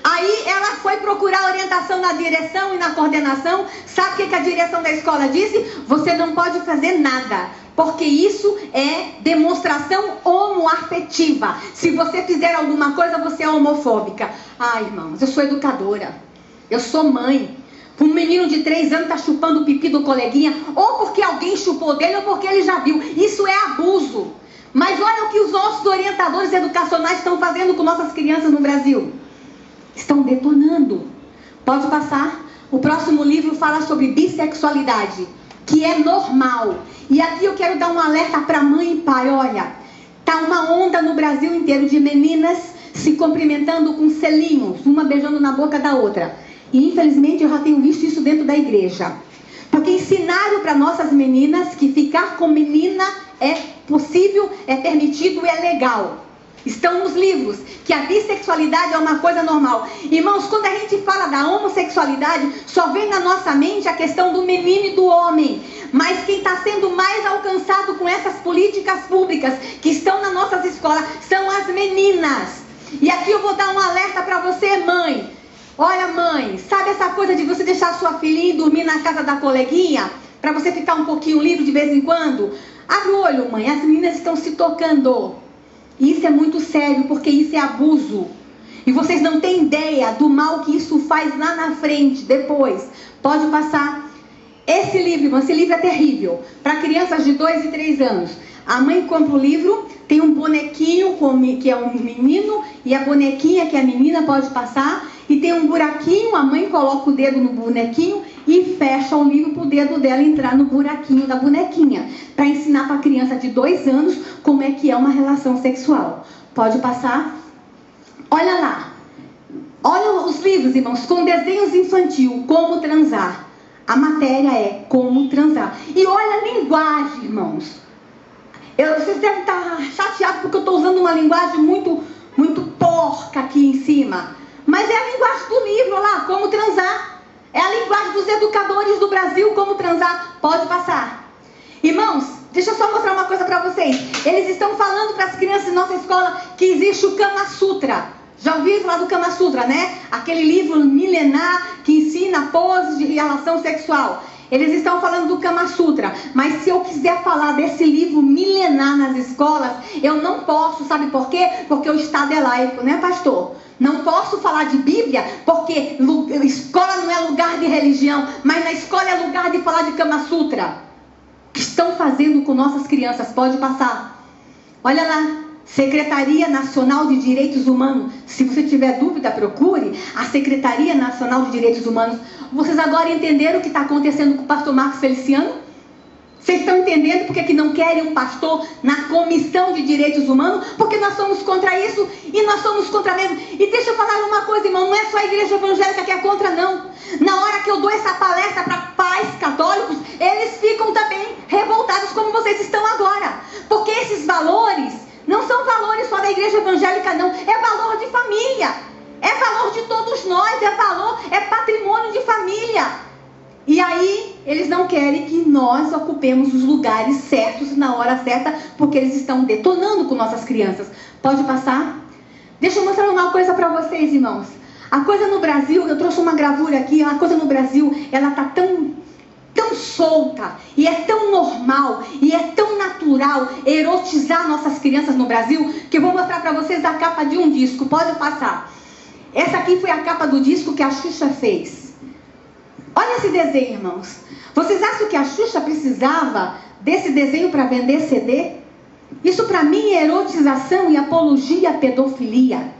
Aí ela foi procurar orientação na direção e na coordenação. Sabe o que a direção da escola disse? Você não pode fazer nada, porque isso é demonstração homoafetiva. Se você fizer alguma coisa, você é homofóbica. Ai, irmãos, eu sou educadora. Eu sou mãe. Um menino de 3 anos está chupando o pipi do coleguinha, ou porque alguém chupou dele, ou porque ele já viu. Isso é abuso. Mas olha o que os nossos orientadores educacionais estão fazendo com nossas crianças no Brasil. Estão detonando. Pode passar? O próximo livro fala sobre bissexualidade, que é normal. E aqui eu quero dar um alerta para mãe e pai. Olha, tá uma onda no Brasil inteiro de meninas se cumprimentando com selinhos, uma beijando na boca da outra. E infelizmente eu já tenho visto isso dentro da igreja. Porque ensinaram para nossas meninas que ficar com menina é possível, é permitido e é legal. Estão nos livros que a bissexualidade é uma coisa normal. Irmãos, quando a gente fala da homossexualidade, só vem na nossa mente a questão do menino e do homem. Mas quem está sendo mais alcançado com essas políticas públicas que estão nas nossas escolas são as meninas. E aqui eu vou dar um alerta para você, mãe. Olha, mãe, sabe essa coisa de você deixar sua filhinha dormir na casa da coleguinha? Para você ficar um pouquinho livre de vez em quando? Abre o olho, mãe, as meninas estão se tocando. E isso é muito sério, porque isso é abuso. E vocês não têm ideia do mal que isso faz lá na frente, depois. Pode passar. Esse livro é terrível. Para crianças de 2 e 3 anos. A mãe compra o livro, tem um bonequinho que é um menino, e a bonequinha que é a menina, pode passar. E tem um buraquinho, a mãe coloca o dedo no bonequinho e fecha o livro para o dedo dela entrar no buraquinho da bonequinha. Para ensinar para a criança de 2 anos como é que é uma relação sexual. Pode passar. Olha lá. Olha os livros, irmãos, com desenhos infantil, como transar. A matéria é como transar. E olha a linguagem, irmãos. Vocês devem estar chateados porque eu estou usando uma linguagem muito porca aqui em cima. Mas é a linguagem do livro lá, como transar. É a linguagem dos educadores do Brasil, como transar. Pode passar. Irmãos, deixa eu só mostrar uma coisa para vocês. Eles estão falando para as crianças da nossa escola que existe o Kama Sutra. Já ouviram falar do Kama Sutra, né? Aquele livro milenar que ensina poses de relação sexual. Eles estão falando do Kama Sutra. Mas se eu quiser falar desse livro milenar nas escolas, eu não posso, sabe por quê? Porque o Estado é laico, né, pastor? Não posso falar de Bíblia, porque escola não é lugar de religião, mas na escola é lugar de falar de Kama Sutra. O que estão fazendo com nossas crianças? Pode passar. Olha lá. Secretaria Nacional de Direitos Humanos. Se você tiver dúvida, procure a Secretaria Nacional de Direitos Humanos. Vocês agora entenderam o que está acontecendo com o pastor Marcos Feliciano? Vocês estão entendendo porque que não querem um pastor na Comissão de Direitos Humanos? Porque nós somos contra isso e nós somos contra mesmo. E deixa eu falar uma coisa, irmão, não é só a igreja evangélica que é contra, não. Na hora que eu dou essa palestra para pais católicos, eles ficam também revoltados como vocês estão agora. Porque esses valores não são valores só da igreja evangélica, não. É valor de família. É valor de todos nós. É patrimônio de família. E aí, eles não querem que nós ocupemos os lugares certos na hora certa, porque eles estão detonando com nossas crianças. Pode passar? Deixa eu mostrar uma coisa para vocês, irmãos. A coisa no Brasil, eu trouxe uma gravura aqui, a coisa no Brasil, ela está tão solta, e é tão normal, e é tão natural erotizar nossas crianças no Brasil, que eu vou mostrar para vocês a capa de um disco. Pode passar. Essa aqui foi a capa do disco que a Xuxa fez. Olha esse desenho, irmãos. Vocês acham que a Xuxa precisava desse desenho para vender CD? Isso para mim é erotização e apologia à pedofilia.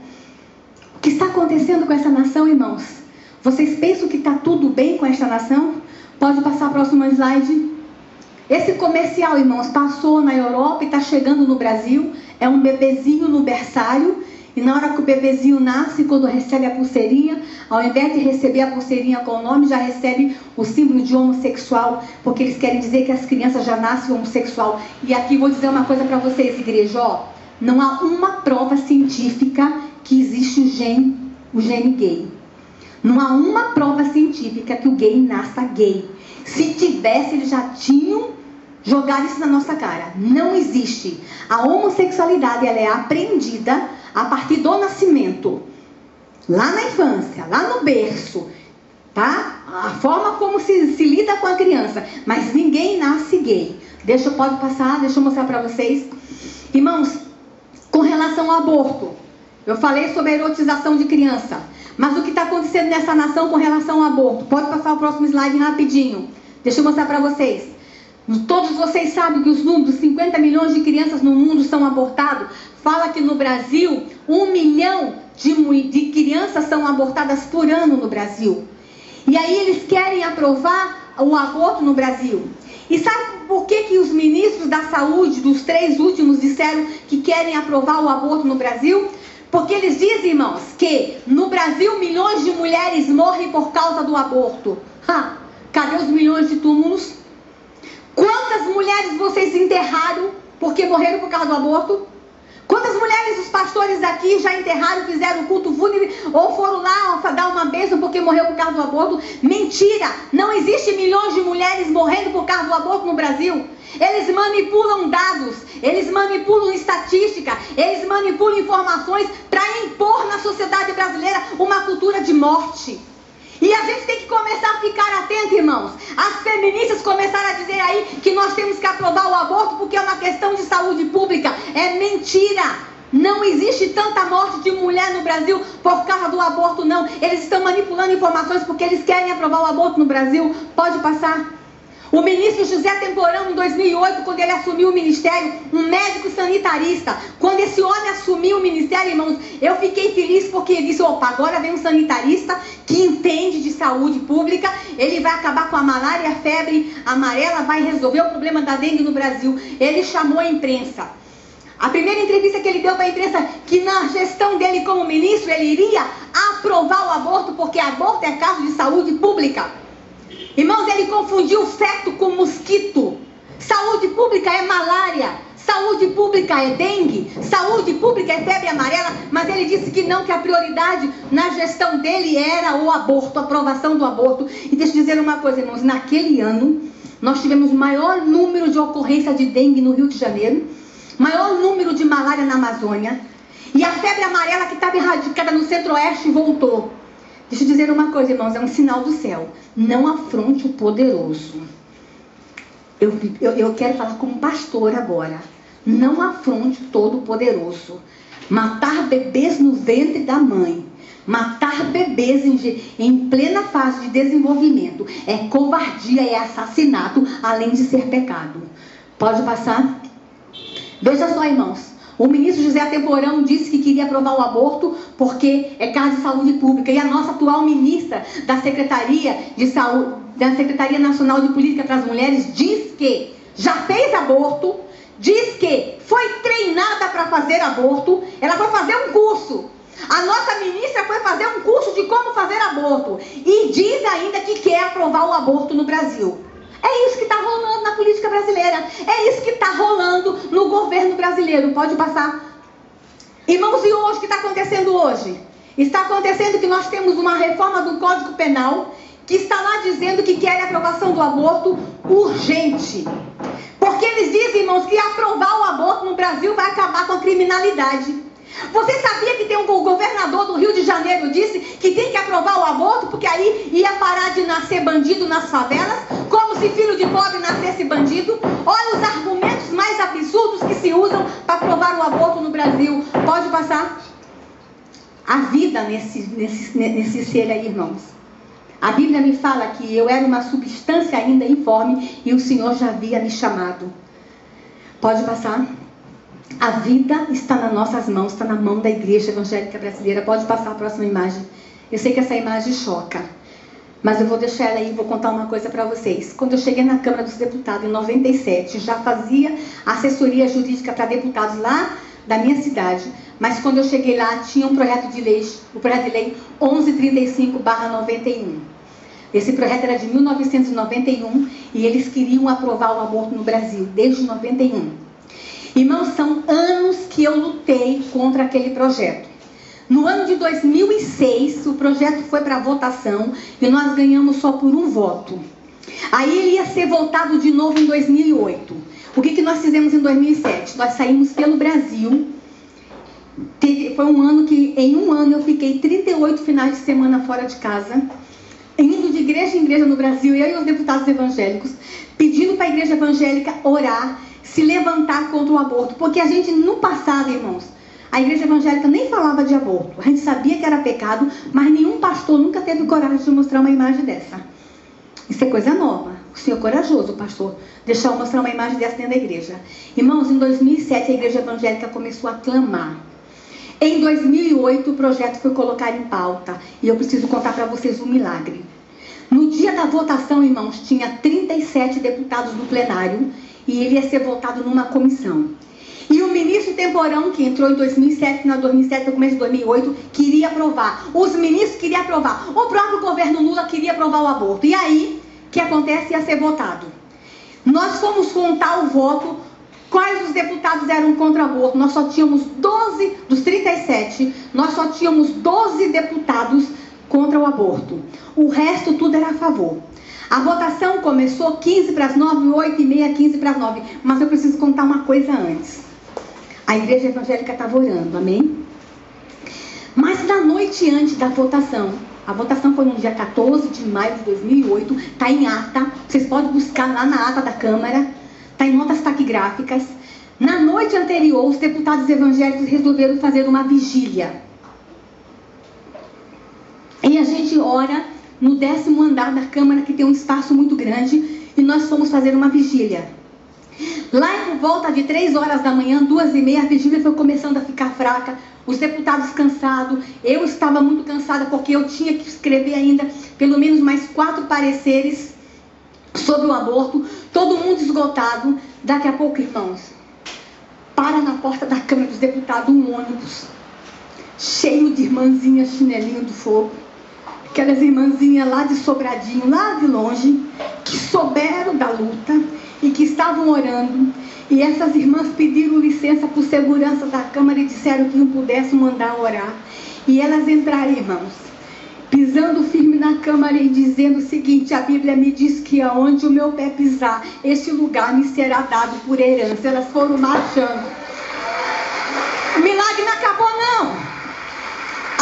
O que está acontecendo com essa nação, irmãos? Vocês pensam que está tudo bem com esta nação? Pode passar a próxima slide. Esse comercial, irmãos, passou na Europa e está chegando no Brasil. É um bebezinho no berçário. E na hora que o bebezinho nasce, quando recebe a pulseirinha, ao invés de receber a pulseirinha com o nome, já recebe o símbolo de homossexual, porque eles querem dizer que as crianças já nascem homossexual. E aqui vou dizer uma coisa para vocês, igreja, ó, não há uma prova científica que existe o gene gay. Não há uma prova científica que o gay nasça gay. Se tivesse, eles já tinham jogado isso na nossa cara. Não existe. A homossexualidade, ela é aprendida a partir do nascimento, lá na infância, lá no berço, tá? A forma como se lida com a criança, mas ninguém nasce gay. Pode passar, deixa eu mostrar para vocês. Irmãos, com relação ao aborto, eu falei sobre a erotização de criança, mas o que está acontecendo nessa nação com relação ao aborto? Pode passar o próximo slide rapidinho. Deixa eu mostrar para vocês. Todos vocês sabem que os números, 50 milhões de crianças no mundo são abortadas. Fala que no Brasil, 1 milhão de crianças são abortadas por ano no Brasil. E aí eles querem aprovar o aborto no Brasil. E sabe por que os ministros da saúde, dos 3 últimos, disseram que querem aprovar o aborto no Brasil? Porque eles dizem, irmãos, que no Brasil milhões de mulheres morrem por causa do aborto. Cadê os milhões de túmulos? Quantas mulheres vocês enterraram porque morreram por causa do aborto? Quantas mulheres os pastores aqui já enterraram, fizeram culto fúnebre ou foram lá dar uma bênção porque morreu por causa do aborto? Mentira! Não existe milhões de mulheres morrendo por causa do aborto no Brasil. Eles manipulam dados, eles manipulam estatística, eles manipulam informações para impor na sociedade brasileira uma cultura de morte. E a gente tem que começar a ficar atento, irmãos. As feministas começaram a dizer aí que nós temos que aprovar o aborto porque é uma questão de saúde pública. É mentira. Não existe tanta morte de mulher no Brasil por causa do aborto, não. Eles estão manipulando informações porque eles querem aprovar o aborto no Brasil. Pode passar. O ministro José Temporão, em 2008, quando ele assumiu o ministério, um médico sanitarista, quando esse homem assumiu o ministério, irmãos, eu fiquei feliz porque ele disse, opa, agora vem um sanitarista que entende de saúde pública, ele vai acabar com a malária, a febre amarela, vai resolver o problema da dengue no Brasil. Ele chamou a imprensa. A primeira entrevista que ele deu para a imprensa, que na gestão dele como ministro, ele iria aprovar o aborto, porque aborto é caso de saúde pública. Irmãos, ele confundiu feto com mosquito. Saúde pública é malária, saúde pública é dengue, saúde pública é febre amarela, mas ele disse que não, que a prioridade na gestão dele era o aborto, a aprovação do aborto. E deixa eu dizer uma coisa, irmãos, naquele ano, nós tivemos o maior número de ocorrência de dengue no Rio de Janeiro, maior número de malária na Amazônia, e a febre amarela que estava erradicada no centro-oeste voltou. Deixa eu dizer uma coisa, irmãos, é um sinal do céu. Não afronte o poderoso. Eu quero falar como pastor agora. Não afronte o todo-poderoso. Matar bebês no ventre da mãe, matar bebês em plena fase de desenvolvimento, é covardia, é assassinato, além de ser pecado. Pode passar? Veja só, irmãos. O ministro José Temporão disse que queria aprovar o aborto porque é caso de saúde pública. E a nossa atual ministra da Secretaria de Saúde, da Secretaria Nacional de Política para as Mulheres, diz que já fez aborto, diz que foi treinada para fazer aborto, ela foi fazer um curso. A nossa ministra foi fazer um curso de como fazer aborto. E diz ainda que quer aprovar o aborto no Brasil. É isso que está rolando na política brasileira. É isso que está rolando no governo brasileiro. Pode passar. Irmãos, e hoje, o que está acontecendo hoje? Está acontecendo que nós temos uma reforma do Código Penal que está lá dizendo que quer a aprovação do aborto urgente. Porque eles dizem, irmãos, que aprovar o aborto no Brasil vai acabar com a criminalidade. Você sabia que tem um governador do Rio de Janeiro disse que tem que aprovar o aborto porque aí ia parar de nascer bandido nas favelas, como se filho de pobre nascesse bandido? Olha os argumentos mais absurdos que se usam para aprovar o aborto no Brasil. Pode passar? A vida nesse ser aí, irmãos. A Bíblia me fala que eu era uma substância ainda informe e o Senhor já havia me chamado. Pode passar? A vida está nas nossas mãos, está na mão da Igreja Evangélica Brasileira. Pode passar a próxima imagem. Eu sei que essa imagem choca, mas eu vou deixar ela aí e vou contar uma coisa para vocês. Quando eu cheguei na Câmara dos Deputados em 97, já fazia assessoria jurídica para deputados lá da minha cidade. Mas quando eu cheguei lá, tinha um projeto de lei, o projeto de lei 1135/91. Esse projeto era de 1991 e eles queriam aprovar o aborto no Brasil, desde 91. Irmãos, são anos que eu lutei contra aquele projeto. No ano de 2006, o projeto foi para votação e nós ganhamos só por um voto. Aí ele ia ser votado de novo em 2008. O que nós fizemos em 2007? Nós saímos pelo Brasil. Foi um ano que, em um ano, eu fiquei 38 finais de semana fora de casa, indo de igreja em igreja no Brasil, eu e os deputados evangélicos, pedindo para a igreja evangélica orar, se levantar contra o aborto. Porque a gente, no passado, irmãos, a igreja evangélica nem falava de aborto. A gente sabia que era pecado, mas nenhum pastor nunca teve coragem de mostrar uma imagem dessa. Isso é coisa nova. O senhor é corajoso, pastor, deixar eu mostrar uma imagem dessa dentro da igreja. Irmãos, em 2007 a igreja evangélica começou a clamar. Em 2008 o projeto foi colocado em pauta. E eu preciso contar para vocês um milagre. No dia da votação, irmãos, tinha 37 deputados no plenário e ele ia ser votado numa comissão. E o ministro Temporão, que entrou em 2007, no começo de 2008, queria aprovar. Os ministros queriam aprovar. O próprio governo Lula queria aprovar o aborto. E aí, o que acontece? Ia ser votado. Nós fomos contar o voto Quais os deputados eram contra o aborto? Nós só tínhamos 12, dos 37, nós só tínhamos 12 deputados contra o aborto. O resto tudo era a favor. A votação começou 15 para as 9, 8 e meia, 15 para as 9. Mas eu preciso contar uma coisa antes. A igreja evangélica estava orando, amém? Mas na noite antes da votação, a votação foi no dia 14 de maio de 2008, está em ata, vocês podem buscar lá na ata da Câmara, está em notas taquigráficas. Na noite anterior, os deputados evangélicos resolveram fazer uma vigília. E a gente ora no 10º andar da Câmara, que tem um espaço muito grande, e nós fomos fazer uma vigília. Lá por volta de 3 horas da manhã, 2h30, a vigília foi começando a ficar fraca, os deputados cansados, eu estava muito cansada, porque eu tinha que escrever ainda pelo menos mais 4 pareceres sobre o aborto, todo mundo esgotado. Daqui a pouco, irmãos, para na porta da Câmara dos Deputados um ônibus, cheio de irmãzinhas chinelinho do fogo, aquelas irmãzinhas lá de Sobradinho, lá de longe, que souberam da luta e que estavam orando. E essas irmãs pediram licença por segurança da Câmara e disseram que não pudessem mandar orar. E elas entraram, irmãos, pisando firme na Câmara e dizendo o seguinte: a Bíblia me diz que aonde o meu pé pisar, esse lugar me será dado por herança. Elas foram marchando. O milagre não acabou, não.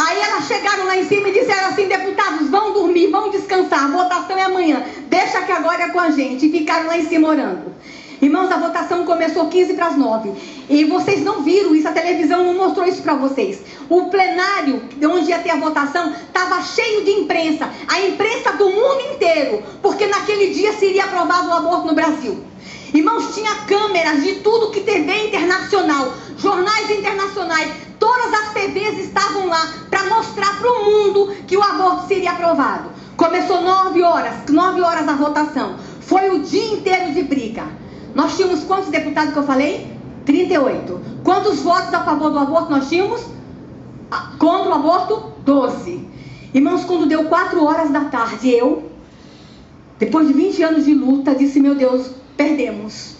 Aí elas chegaram lá em cima e disseram assim: deputados, vão dormir, vão descansar, a votação é amanhã, deixa que agora é com a gente. E ficaram lá em cima orando. Irmãos, a votação começou 15 para as 9. E vocês não viram isso, a televisão não mostrou isso para vocês. O plenário, onde ia ter a votação, estava cheio de imprensa. A imprensa do mundo inteiro. Porque naquele dia seria aprovado o aborto no Brasil. Irmãos, tinha câmeras de tudo que TV internacional, jornais internacionais, todas as TVs estavam lá para mostrar para o mundo que o aborto seria aprovado. Começou 9 horas a votação. Foi o dia inteiro de briga. Nós tínhamos quantos deputados que eu falei? 38. Quantos votos a favor do aborto nós tínhamos? Contra o aborto? 12. Irmãos, quando deu 4 horas da tarde, eu, depois de 20 anos de luta, disse: meu Deus, perdemos.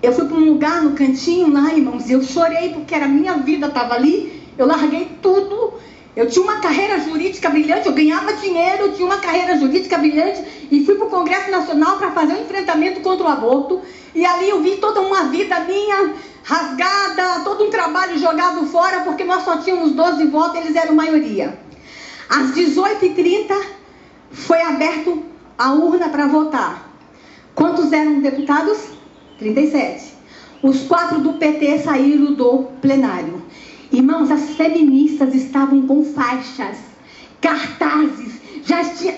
Eu fui para um lugar no cantinho lá, irmãos, e eu chorei porque era minha vida, estava ali. Eu larguei tudo. Eu tinha uma carreira jurídica brilhante, eu ganhava dinheiro, eu tinha uma carreira jurídica brilhante, e fui para o Congresso Nacional para fazer um enfrentamento contra o aborto. E ali eu vi toda uma vida minha rasgada, todo um trabalho jogado fora, porque nós só tínhamos 12 votos, eles eram maioria. Às 18h30 foi aberto a urna para votar. Quantos eram deputados? 37. Os 4 do PT saíram do plenário. Irmãos, as feministas estavam com faixas, cartazes,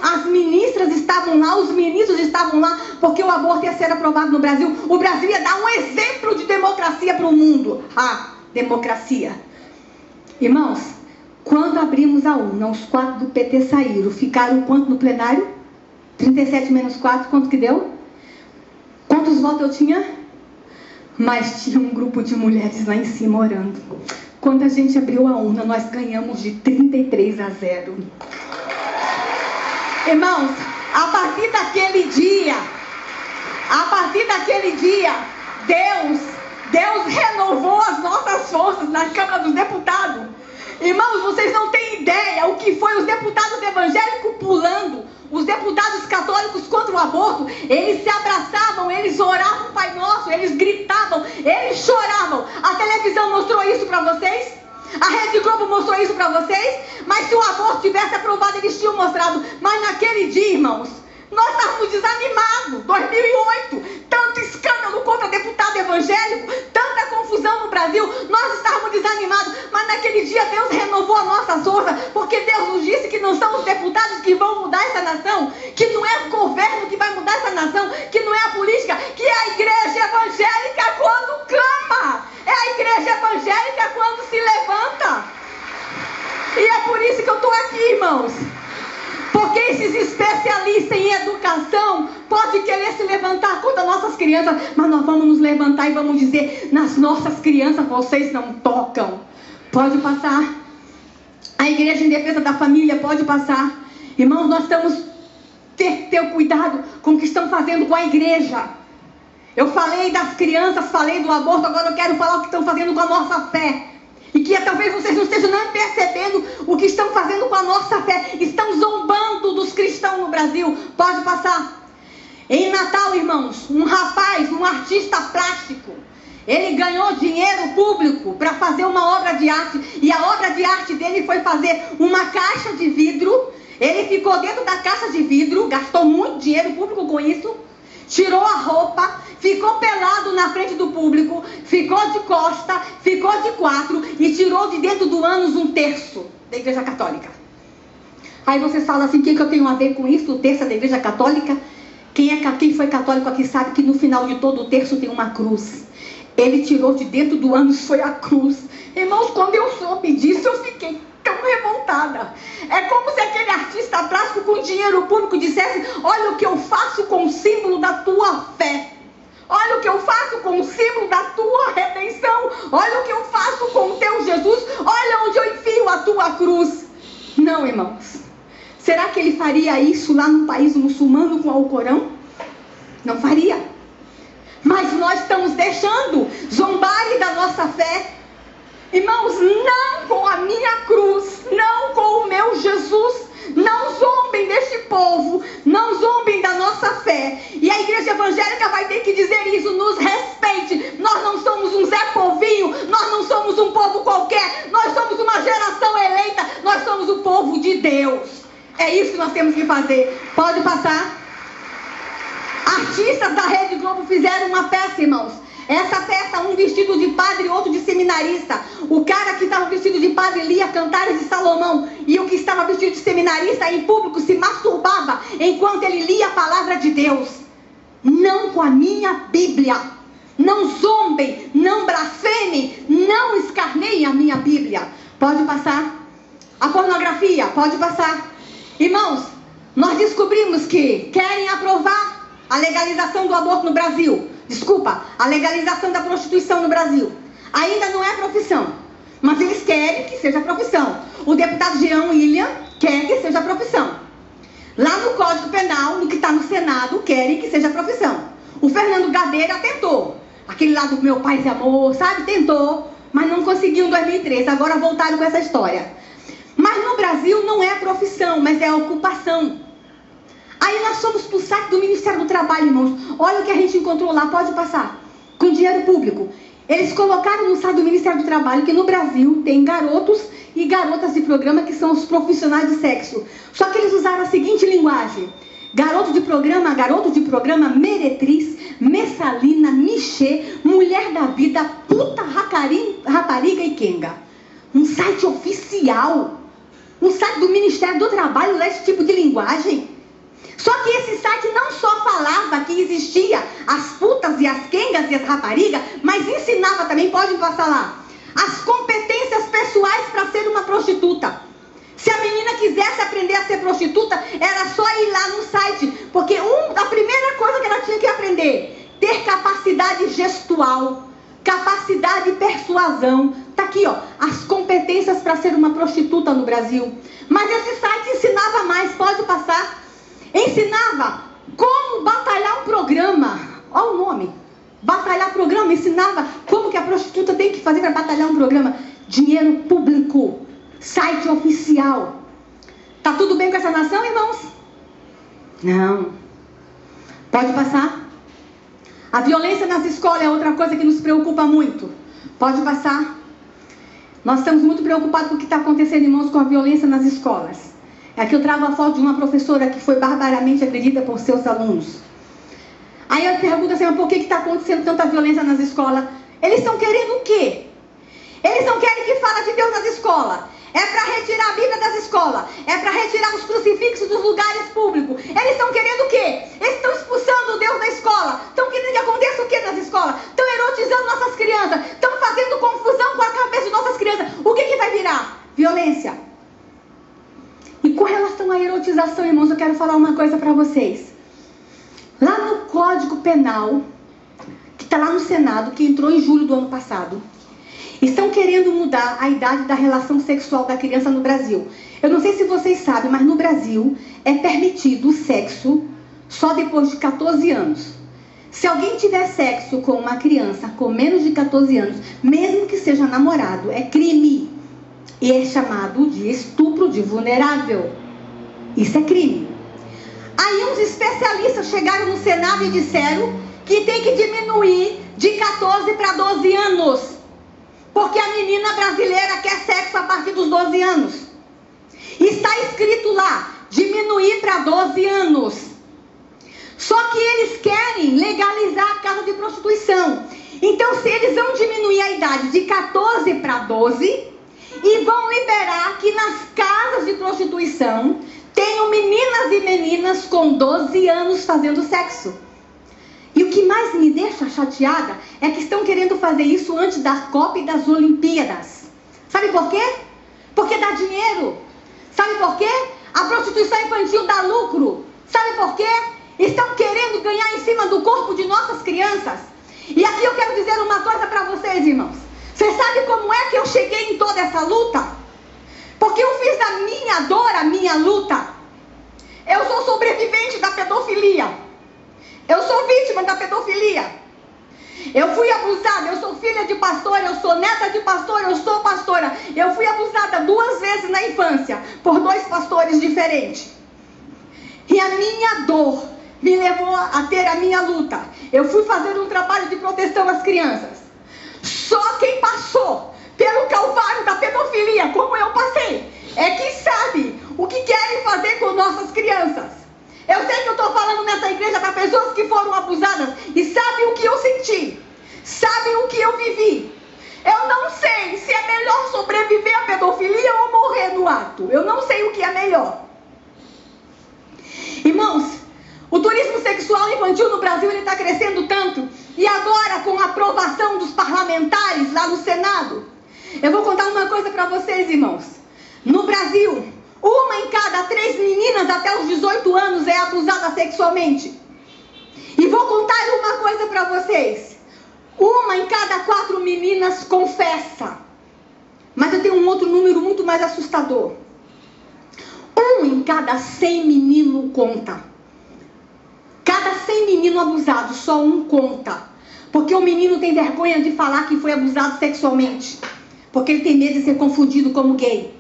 as ministras estavam lá, os ministros estavam lá, porque o aborto ia ser aprovado no Brasil. O Brasil ia dar um exemplo de democracia para o mundo. Democracia. Irmãos, quando abrimos a urna, os 4 do PT saíram. Ficaram quanto no plenário? 37 menos 4, quanto que deu? Quantos votos eu tinha? Mas tinha um grupo de mulheres lá em cima orando. Quando a gente abriu a urna, nós ganhamos de 33-0. Irmãos, a partir daquele dia, Deus renovou as nossas forças na Câmara dos Deputados. Irmãos, vocês não têm ideia o que foi os deputados evangélicos pulando, os deputados católicos contra o aborto. Eles se abraçavam, eles oravam o Pai Nosso, eles gritavam, eles choravam. A televisão mostrou isso para vocês? A Rede Globo mostrou isso para vocês? Mas se o aborto tivesse aprovado, eles tinham mostrado. Mas naquele dia, irmãos, nós estávamos desanimados. 2008, tanto escândalo contra deputado evangélico, tanta confusão no Brasil, nós estávamos desanimados. Mas naquele dia Deus renovou a nossa força, porque Deus nos disse que não são os deputados que vão mudar essa nação, que não é o governo que vai mudar essa nação, que não é a política, que é a igreja evangélica quando clama, é a igreja evangélica quando se levanta. E é por isso que eu estou aqui, irmãos. Porque esses especialistas em educação podem querer se levantar contra nossas crianças, mas nós vamos nos levantar e vamos dizer: nas nossas crianças vocês não tocam. Pode passar. A Igreja em Defesa da Família pode passar. Irmãos, nós estamos ter cuidado com o que estão fazendo com a igreja. Eu falei das crianças, falei do aborto, agora eu quero falar o que estão fazendo com a nossa fé. E que talvez vocês não estejam nem percebendo o que estão fazendo com a nossa fé. Estão zombando dos cristãos no Brasil. Pode passar. Em Natal, irmãos, um rapaz, um artista plástico, ele ganhou dinheiro público para fazer uma obra de arte. E a obra de arte dele foi fazer uma caixa de vidro. Ele ficou dentro da caixa de vidro, gastou muito dinheiro público com isso, tirou a roupa, ficou pelado na frente do público, ficou de costa, ficou de quatro e tirou de dentro do ânus um terço da Igreja Católica. Aí vocês falam assim, o que eu tenho a ver com isso? O terço da Igreja Católica? Quem foi católico aqui sabe que no final de todo o terço tem uma cruz. Ele tirou de dentro do ânus, foi a cruz. Irmãos, quando eu soube disso, eu fiquei tão revoltada. É como se aquele artista plástico com dinheiro público dissesse: olha o que eu faço com o símbolo da tua fé. Olha o que eu faço com o símbolo da tua redenção. Olha o que eu faço com o teu Jesus. Olha onde eu enfio a tua cruz. Não, irmãos. Será que ele faria isso lá no país muçulmano com o Alcorão? Não faria. Mas nós estamos deixando zombarem da nossa fé. Irmãos, não com a minha cruz, não com o meu Jesus. Não zombem deste povo, não zombem da nossa fé. E a igreja evangélica vai ter que dizer isso: nos respeite. Nós não somos um Zé Povinho, nós não somos um povo qualquer, nós somos uma geração eleita, nós somos o povo de Deus. É isso que nós temos que fazer. Pode passar. Artistas da Rede Globo fizeram uma peça, irmãos. Essa peça, um vestido de padre e outro de seminarista. O cara que estava vestido de padre lia Cantares de Salomão. E o que estava vestido de seminarista em público se masturbava enquanto ele lia a palavra de Deus. Não com a minha Bíblia. Não zombem, não blasfemem, não escarneiem a minha Bíblia. Pode passar. A pornografia, pode passar. Irmãos, nós descobrimos que querem aprovar a legalização do aborto no Brasil. Desculpa, a legalização da prostituição no Brasil. Ainda não é profissão, mas eles querem que seja profissão. O deputado Jean William quer que seja profissão. Lá no Código Penal, no que está no Senado, querem que seja profissão. O Fernando Gabeira tentou. Aquele lá do Meu Paz e Amor, sabe? Tentou, mas não conseguiu em 2013. Agora voltaram com essa história. Mas no Brasil não é profissão, mas é ocupação. Aí nós fomos para o site do Ministério do Trabalho, irmãos. Olha o que a gente encontrou lá, pode passar. Com dinheiro público. Eles colocaram no site do Ministério do Trabalho que no Brasil tem garotos e garotas de programa que são os profissionais de sexo. Só que eles usaram a seguinte linguagem: garoto de programa, meretriz, messalina, michê, mulher da vida, puta, rapariga e quenga. Um site oficial. Um site do Ministério do Trabalho lê esse tipo de linguagem. Só que esse site não só falava que existia as putas e as quengas e as raparigas, mas ensinava também, pode passar lá, as competências pessoais para ser uma prostituta. Se a menina quisesse aprender a ser prostituta, era só ir lá no site, porque a primeira coisa que ela tinha que aprender, ter capacidade gestual, capacidade de persuasão. Tá aqui, ó, as competências para ser uma prostituta no Brasil. Mas esse site ensinava mais, pode passar. Ensinava como batalhar um programa. Olha o nome. Batalhar programa. Ensinava como que a prostituta tem que fazer para batalhar um programa. Dinheiro público. Site oficial. Tá tudo bem com essa nação, irmãos? Não. Pode passar. A violência nas escolas é outra coisa que nos preocupa muito. Pode passar. Nós estamos muito preocupados com o que está acontecendo, irmãos, com a violência nas escolas. Aqui eu trago a foto de uma professora que foi barbaramente agredida por seus alunos. Aí eu pergunto assim, mas por que está acontecendo tanta violência nas escolas? Eles estão querendo o quê? Eles não querem que fale de Deus nas escolas. É para retirar a Bíblia das escolas. É para retirar os crucifixos dos lugares públicos. Eles estão querendo o quê? Eles estão expulsando Deus da escola. Estão querendo que aconteça o quê nas escolas? Estão erotizando nossas crianças. Estão fazendo confusão com a cabeça de nossas crianças. O que vai virar? Violência. E com relação à erotização, irmãos, eu quero falar uma coisa para vocês. Lá no Código Penal, que está lá no Senado, que entrou em julho do ano passado, estão querendo mudar a idade da relação sexual da criança no Brasil. Eu não sei se vocês sabem, mas no Brasil é permitido o sexo só depois de 14 anos. Se alguém tiver sexo com uma criança com menos de 14 anos, mesmo que seja namorado, é crime. E é chamado de estupro de vulnerável. Isso é crime. Aí uns especialistas chegaram no Senado e disseram que tem que diminuir de 14 para 12 anos. Porque a menina brasileira quer sexo a partir dos 12 anos. Está escrito lá, diminuir para 12 anos. Só que eles querem legalizar a casa de prostituição. Então, se eles vão diminuir a idade de 14 para 12 e vão liberar que nas casas de prostituição tenham meninas e meninas com 12 anos fazendo sexo. E o que mais me deixa chateada é que estão querendo fazer isso antes da Copa e das Olimpíadas. Sabe por quê? Porque dá dinheiro. Sabe por quê? A prostituição infantil dá lucro. Sabe por quê? Estão querendo ganhar em cima do corpo de nossas crianças. E aqui eu quero dizer uma coisa para vocês, irmãos. Você sabe como é que eu cheguei em toda essa luta? Porque eu fiz da minha dor a minha luta. Eu sou sobrevivente da pedofilia. Eu sou vítima da pedofilia. Eu fui abusada, eu sou filha de pastor, eu sou neta de pastor, eu sou pastora. Eu fui abusada 2 vezes na infância, por 2 pastores diferentes. E a minha dor me levou a ter a minha luta. Eu fui fazer um trabalho de proteção às crianças. Só quem passou pelo calvário da pedofilia, como eu passei, é que sabe o que querem fazer com nossas crianças. Eu sei que eu estou falando nessa igreja para pessoas que foram abusadas e sabem o que eu senti, sabem o que eu vivi. Eu não sei se é melhor sobreviver à pedofilia ou morrer no ato. Eu não sei o que é melhor. Irmãos, o turismo sexual infantil no Brasil está crescendo tanto. E agora, com a aprovação dos parlamentares lá no Senado, eu vou contar uma coisa para vocês, irmãos. No Brasil, 1 em cada 3 meninas até os 18 anos é abusada sexualmente. E vou contar uma coisa para vocês. 1 em cada 4 meninas confessa. Mas eu tenho um outro número muito mais assustador. 1 em cada 100 meninos conta. Cada 100 meninos abusados, só 1 conta. Porque o menino tem vergonha de falar que foi abusado sexualmente. Porque ele tem medo de ser confundido como gay.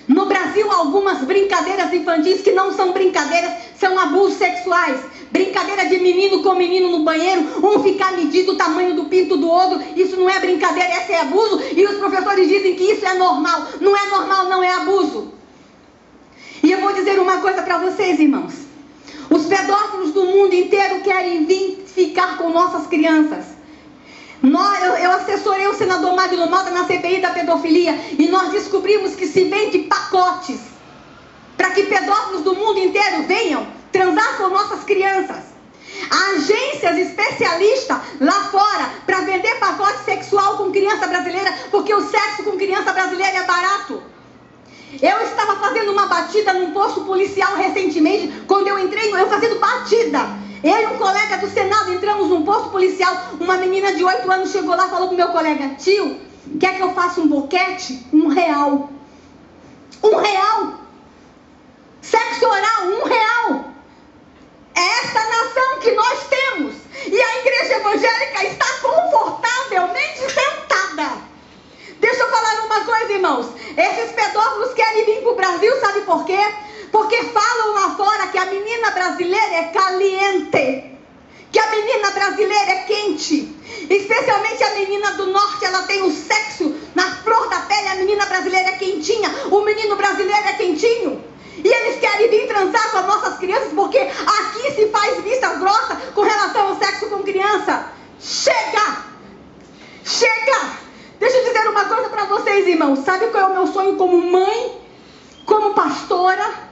No Brasil, algumas brincadeiras infantis que não são brincadeiras, são abusos sexuais. Brincadeira de menino com menino no banheiro, um ficar medindo o tamanho do pinto do outro. Isso não é brincadeira, esse é abuso. E os professores dizem que isso é normal. Não é normal, não é abuso. E eu vou dizer uma coisa para vocês, irmãos. Os pedófilos do mundo inteiro querem vir ficar com nossas crianças. Eu assessorei o senador Magno Malta na CPI da pedofilia e nós descobrimos que se vende pacotes para que pedófilos do mundo inteiro venham transar com nossas crianças. Há agências especialistas lá fora para vender pacote sexual com criança brasileira, porque o sexo com criança brasileira é barato. Eu estava fazendo uma batida num posto policial recentemente, quando eu entrei, eu fazendo batida. Eu e um colega do Senado entramos num posto policial. Uma menina de 8 anos chegou lá e falou pro meu colega: tio, quer que eu faça um boquete? R$1. R$1. Sexo oral, R$1. É essa nação que nós temos. E a igreja evangélica está confortavelmente sentada. Deixa eu falar uma coisa, irmãos. Esses pedófilos querem vir pro Brasil, sabe por quê? Porque falam lá fora que a menina brasileira é caliente, que a menina brasileira é quente. Especialmente a menina do norte, ela tem o sexo na flor da pele. A menina brasileira é quentinha, o menino brasileiro é quentinho. E eles querem vir transar com as nossas crianças, porque aqui se faz vista grossa com relação ao sexo com criança. Chega! Chega! Deixa eu dizer uma coisa para vocês, irmãos. Sabe qual é o meu sonho como mãe, como pastora?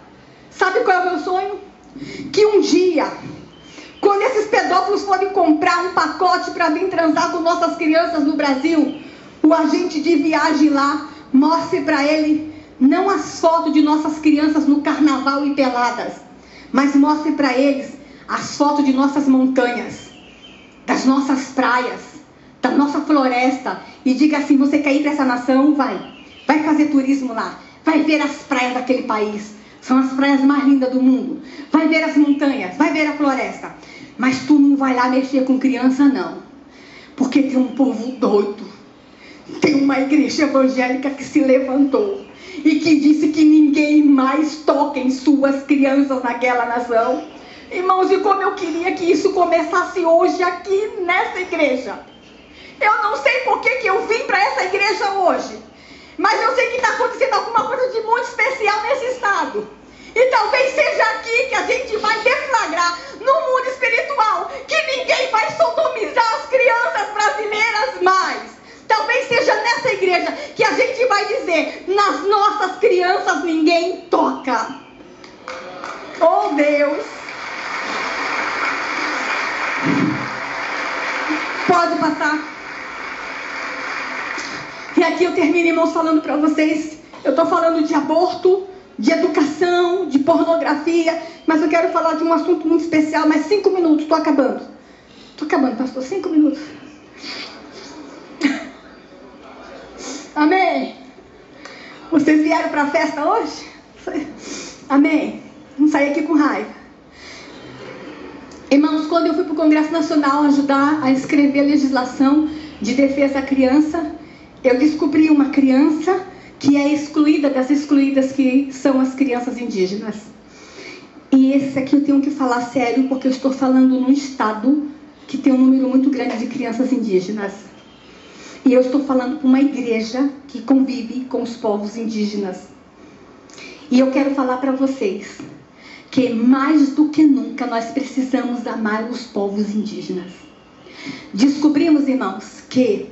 Sabe qual é o meu sonho? Que um dia, quando esses pedófilos forem comprar um pacote para vir transar com nossas crianças no Brasil, o agente de viagem lá mostre para ele não as fotos de nossas crianças no carnaval e peladas, mas mostre para eles as fotos de nossas montanhas, das nossas praias, da nossa floresta, e diga assim: você quer ir para essa nação? Vai fazer turismo lá, vai ver as praias daquele país. São as praias mais lindas do mundo. Vai ver as montanhas, vai ver a floresta. Mas tu não vai lá mexer com criança, não. Porque tem um povo doido. Tem uma igreja evangélica que se levantou e que disse que ninguém mais toca em suas crianças naquela nação. Irmãos, e como eu queria que isso começasse hoje aqui nessa igreja. Eu não sei por que eu vim para essa igreja hoje, mas eu sei que está acontecendo alguma coisa de muito especial nesse estado. E talvez seja aqui que a gente vai deflagrar no mundo espiritual que ninguém vai sodomizar as crianças brasileiras mais. Talvez seja nessa igreja que a gente vai dizer: nas nossas crianças ninguém toca. Oh Deus! Pode passar. E aqui eu termino, irmãos, falando para vocês. Eu estou falando de aborto, de educação, de pornografia, mas eu quero falar de um assunto muito especial. Mais 5 minutos, estou acabando. Estou acabando, pastor, 5 minutos. Amém? Vocês vieram para a festa hoje? Amém? Não saí aqui com raiva. Irmãos, quando eu fui para o Congresso Nacional ajudar a escrever a legislação de defesa à criança, eu descobri uma criança que é excluída das excluídas, que são as crianças indígenas. E esse aqui eu tenho que falar sério, porque eu estou falando num estado que tem um número muito grande de crianças indígenas. E eu estou falando para uma igreja que convive com os povos indígenas. E eu quero falar para vocês que mais do que nunca nós precisamos amar os povos indígenas. Descobrimos, irmãos, que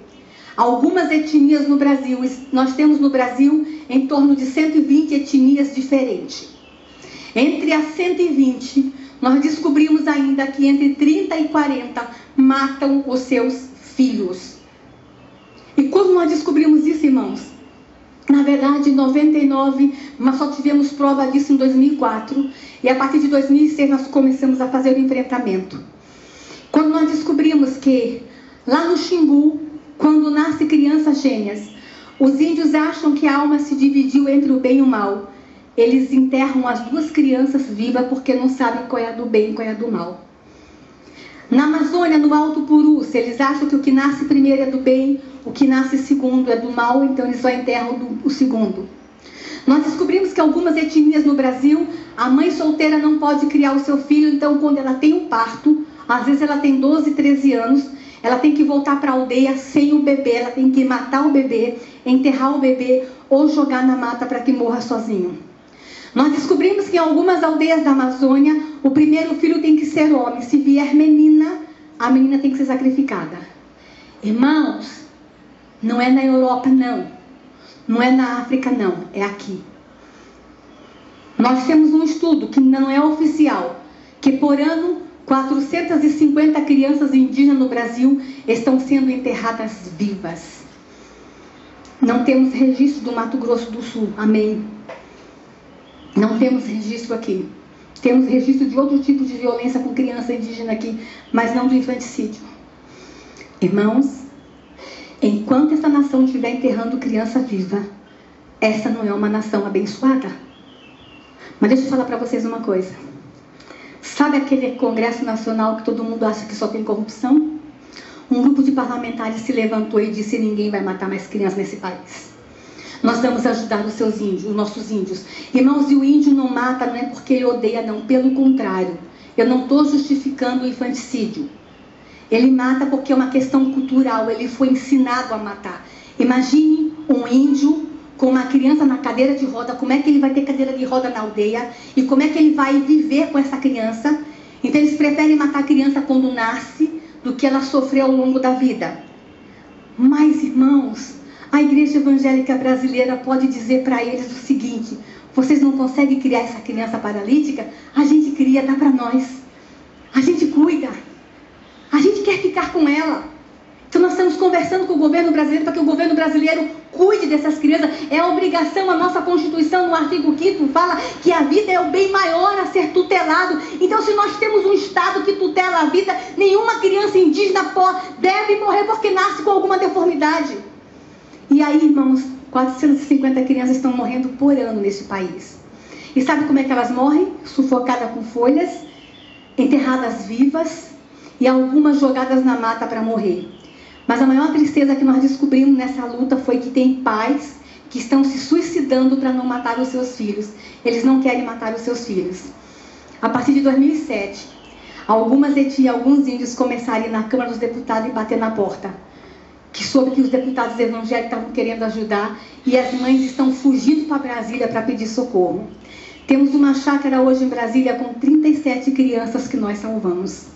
algumas etnias no Brasil, nós temos no Brasil em torno de 120 etnias diferentes. Entre as 120, nós descobrimos ainda que entre 30 e 40 matam os seus filhos. E quando nós descobrimos isso, irmãos, na verdade, em 99, nós só tivemos prova disso em 2004. E a partir de 2006 nós começamos a fazer o enfrentamento. Quando nós descobrimos que lá no Xingu, quando nascem crianças gêmeas, os índios acham que a alma se dividiu entre o bem e o mal. Eles enterram as duas crianças vivas porque não sabem qual é a do bem e qual é a do mal. Na Amazônia, no Alto Purus, eles acham que o que nasce primeiro é do bem, o que nasce segundo é do mal, então eles só enterram o segundo. Nós descobrimos que algumas etnias no Brasil, a mãe solteira não pode criar o seu filho, então quando ela tem um parto, às vezes ela tem 12, 13 anos, ela tem que voltar para a aldeia sem o bebê, ela tem que matar o bebê, enterrar o bebê ou jogar na mata para que morra sozinho. Nós descobrimos que em algumas aldeias da Amazônia, o primeiro filho tem que ser homem. Se vier menina, a menina tem que ser sacrificada. Irmãos, não é na Europa, não. Não é na África, não. É aqui. Nós temos um estudo que não é oficial, que por ano 450 crianças indígenas no Brasil estão sendo enterradas vivas. Não temos registro do Mato Grosso do Sul. Amém. Não temos registro aqui. Temos registro de outro tipo de violência com criança indígena aqui, mas não do infanticídio. Irmãos, enquanto essa nação estiver enterrando criança viva, essa não é uma nação abençoada. Mas deixa eu falar para vocês uma coisa. Sabe aquele Congresso Nacional que todo mundo acha que só tem corrupção? Um grupo de parlamentares se levantou e disse: ninguém vai matar mais crianças nesse país. Nós vamos ajudar os seus índios, os nossos índios. Irmãos, e o índio não mata não é porque ele odeia, não. Pelo contrário, eu não estou justificando o infanticídio. Ele mata porque é uma questão cultural, ele foi ensinado a matar. Imagine um índio com uma criança na cadeira de roda, como é que ele vai ter cadeira de roda na aldeia e como é que ele vai viver com essa criança. Então eles preferem matar a criança quando nasce do que ela sofreu ao longo da vida. Mas, irmãos, a igreja evangélica brasileira pode dizer para eles o seguinte: vocês não conseguem criar essa criança paralítica? A gente cria, dá para nós. A gente cuida. A gente quer ficar com ela. Então nós estamos conversando com o governo brasileiro para que o governo brasileiro cuide dessas crianças. É obrigação, a nossa Constituição no artigo 5º fala que a vida é o bem maior a ser tutelado. Então se nós temos um Estado que tutela a vida, nenhuma criança indígena deve morrer porque nasce com alguma deformidade. E aí, irmãos, 450 crianças estão morrendo por ano nesse país. E sabe como é que elas morrem? Sufocadas com folhas, enterradas vivas e algumas jogadas na mata para morrer. Mas a maior tristeza que nós descobrimos nessa luta foi que tem pais que estão se suicidando para não matar os seus filhos. Eles não querem matar os seus filhos. A partir de 2007, algumas etnias, alguns índios começaram a ir na Câmara dos Deputados e bater na porta, que soube que os deputados evangélicos estavam querendo ajudar e as mães estão fugindo para Brasília para pedir socorro. Temos uma chácara hoje em Brasília com 37 crianças que nós salvamos.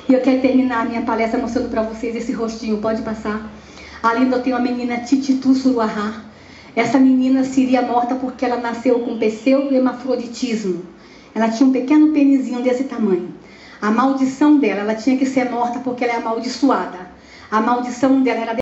E eu quero terminar a minha palestra mostrando para vocês esse rostinho, pode passar. Ali eu tenho a menina Tititu Suruahá. Essa menina seria morta porque ela nasceu com pseudo-hemafroditismo. Ela tinha um pequeno penizinho desse tamanho. A maldição dela, ela tinha que ser morta porque ela é amaldiçoada. A maldição dela era